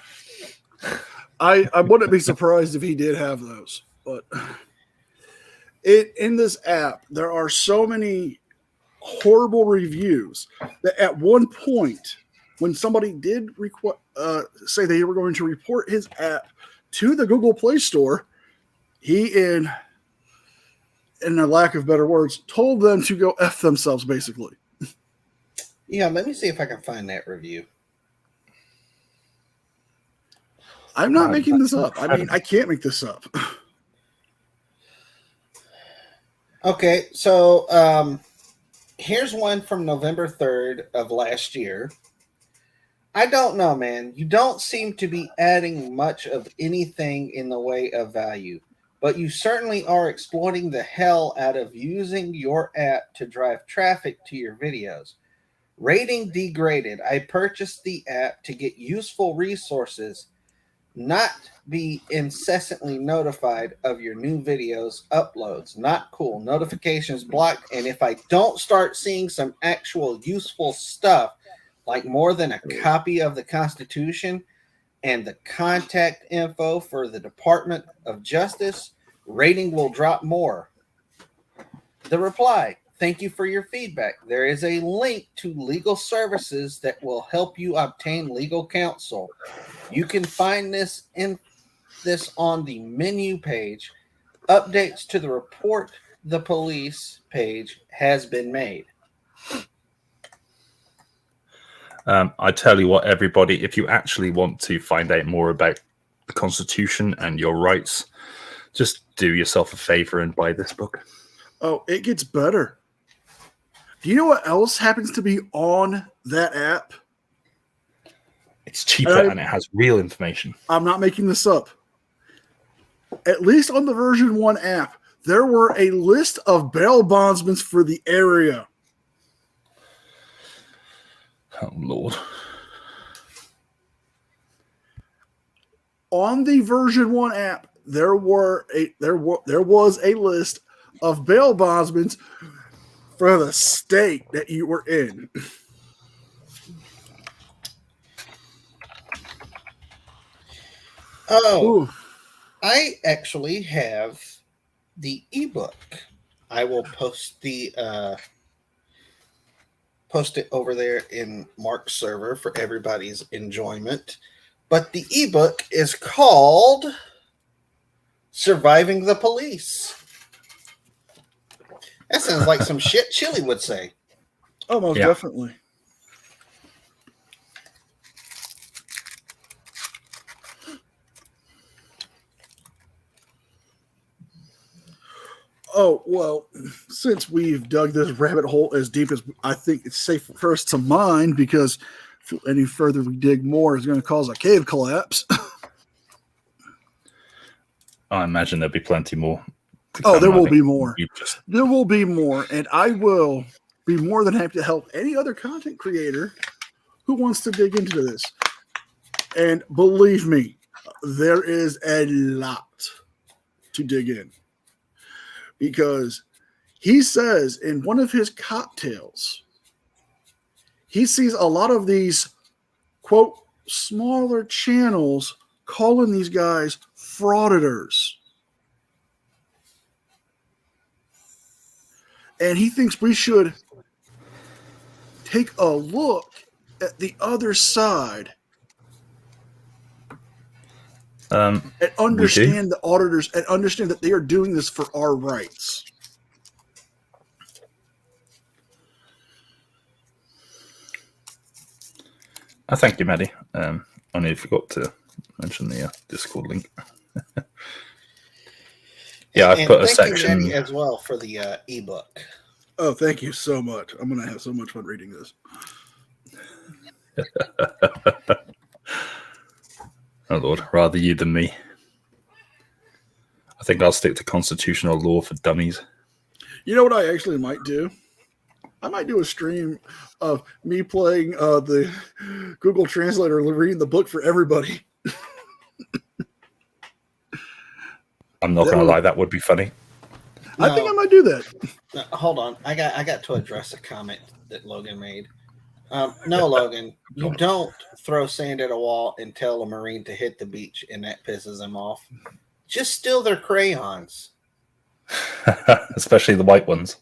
I wouldn't be surprised if he did have those. But in this app, there are so many horrible reviews that at one point, when somebody did say they were going to report his app to the Google Play Store, he, in a lack of better words, told them to go F themselves, basically. Yeah, let me see if I can find that review. I'm not making this up. I mean, I can't make this up. Okay, so here's one from November 3rd of last year. I don't know, man. You don't seem to be adding much of anything in the way of value, but you certainly are exploiting the hell out of using your app to drive traffic to your videos. Rating degraded. I purchased the app to get useful resources, not be incessantly notified of your new videos uploads. Not cool. Notifications blocked. And if I don't start seeing some actual useful stuff, like more than a copy of the Constitution and the contact info for the Department of Justice, rating will drop more. The reply: thank you for your feedback. There is a link to legal services that will help you obtain legal counsel. You can find this on the menu page. Updates to the report the police page has been made. I tell you what, everybody, if you actually want to find out more about the Constitution and your rights, just do yourself a favor and buy this book. Oh, it gets better. Do you know what else happens to be on that app? It's cheaper and it has real information. I'm not making this up. At least on the version 1 app, there were a list of bail bondsmen for the area. Oh, Lord. On the version 1 app, there was a list of bail bondsmen for the state that you were in. Oh, Ooh. I actually have the ebook. I will post it over there in Mark's server for everybody's enjoyment. But the ebook is called Surviving the Police. That sounds like some shit Chili would say. Oh, most Yeah. definitely. Oh, well, since we've dug this rabbit hole as deep as I think it's safe for us to mine, because if any further we dig more, it's going to cause a cave collapse. I imagine there'll be plenty more. Oh, there I will think be more. you just- There will be more, and I will be more than happy to help any other content creator who wants to dig into this. And believe me, there is a lot to dig in. Because he says in one of his cocktails, he sees a lot of these, quote, smaller channels calling these guys frauditors. And he thinks we should take a look at the other side and understand the auditors and understand that they are doing this for our rights. Thank you, Maddie. I nearly forgot to mention the Discord link. Yeah, I've put a thank section you, Maddie, as well for the ebook. Oh, thank you so much. I'm going to have so much fun reading this. Oh, Lord, rather you than me. I think I'll stick to constitutional law for dummies. You know what I actually might do? I might do a stream of me playing the Google Translator and reading the book for everybody. I'm not going to lie, that would be funny. I think I might do that. No, hold on. I got to address a comment that Logan made. No, Logan, you don't throw sand at a wall and tell a Marine to hit the beach and that pisses him off. Just steal their crayons. Especially the white ones.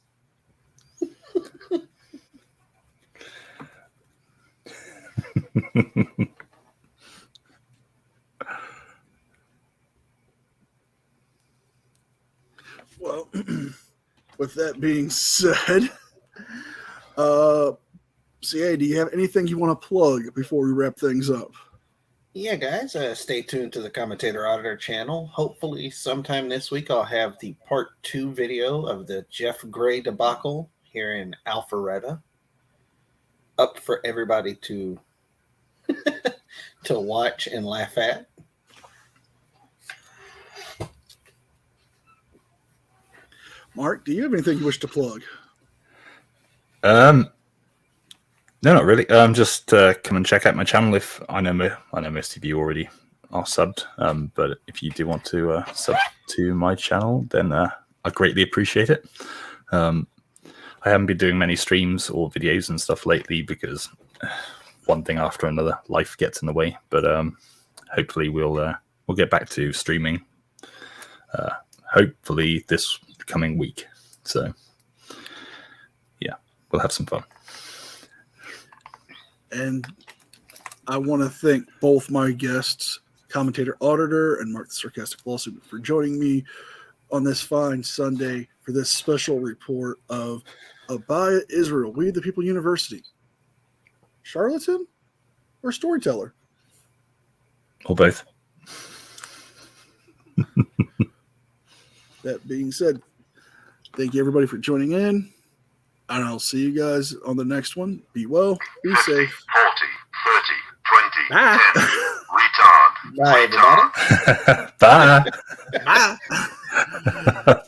Well, with that being said, CA, do you have anything you want to plug before we wrap things up? Yeah, guys, stay tuned to the Commentator Auditor channel. Hopefully, sometime this week, I'll have the part 2 video of the Jeff Gray debacle here in Alpharetta up for everybody to to watch and laugh at. Mark, do you have anything you wish to plug? No, not really. Just come and check out my channel. If I know most of you already are subbed, but if you do want to sub to my channel, then I greatly appreciate it. I haven't been doing many streams or videos and stuff lately because one thing after another, life gets in the way. But hopefully we'll get back to streaming. Hopefully this coming week. So yeah, we'll have some fun. And I want to thank both my guests, Commentator Auditor and Mark the Sarcastic Lawsuit, for joining me on this fine Sunday for this special report of Abaya Israel, We the People University. Charlatan or storyteller? Or both. That being said, thank you everybody for joining in. And I'll see you guys on the next one. Be well, be 50, safe. 40, 30, 10. Retard. Bye, everybody. Bye. Bye.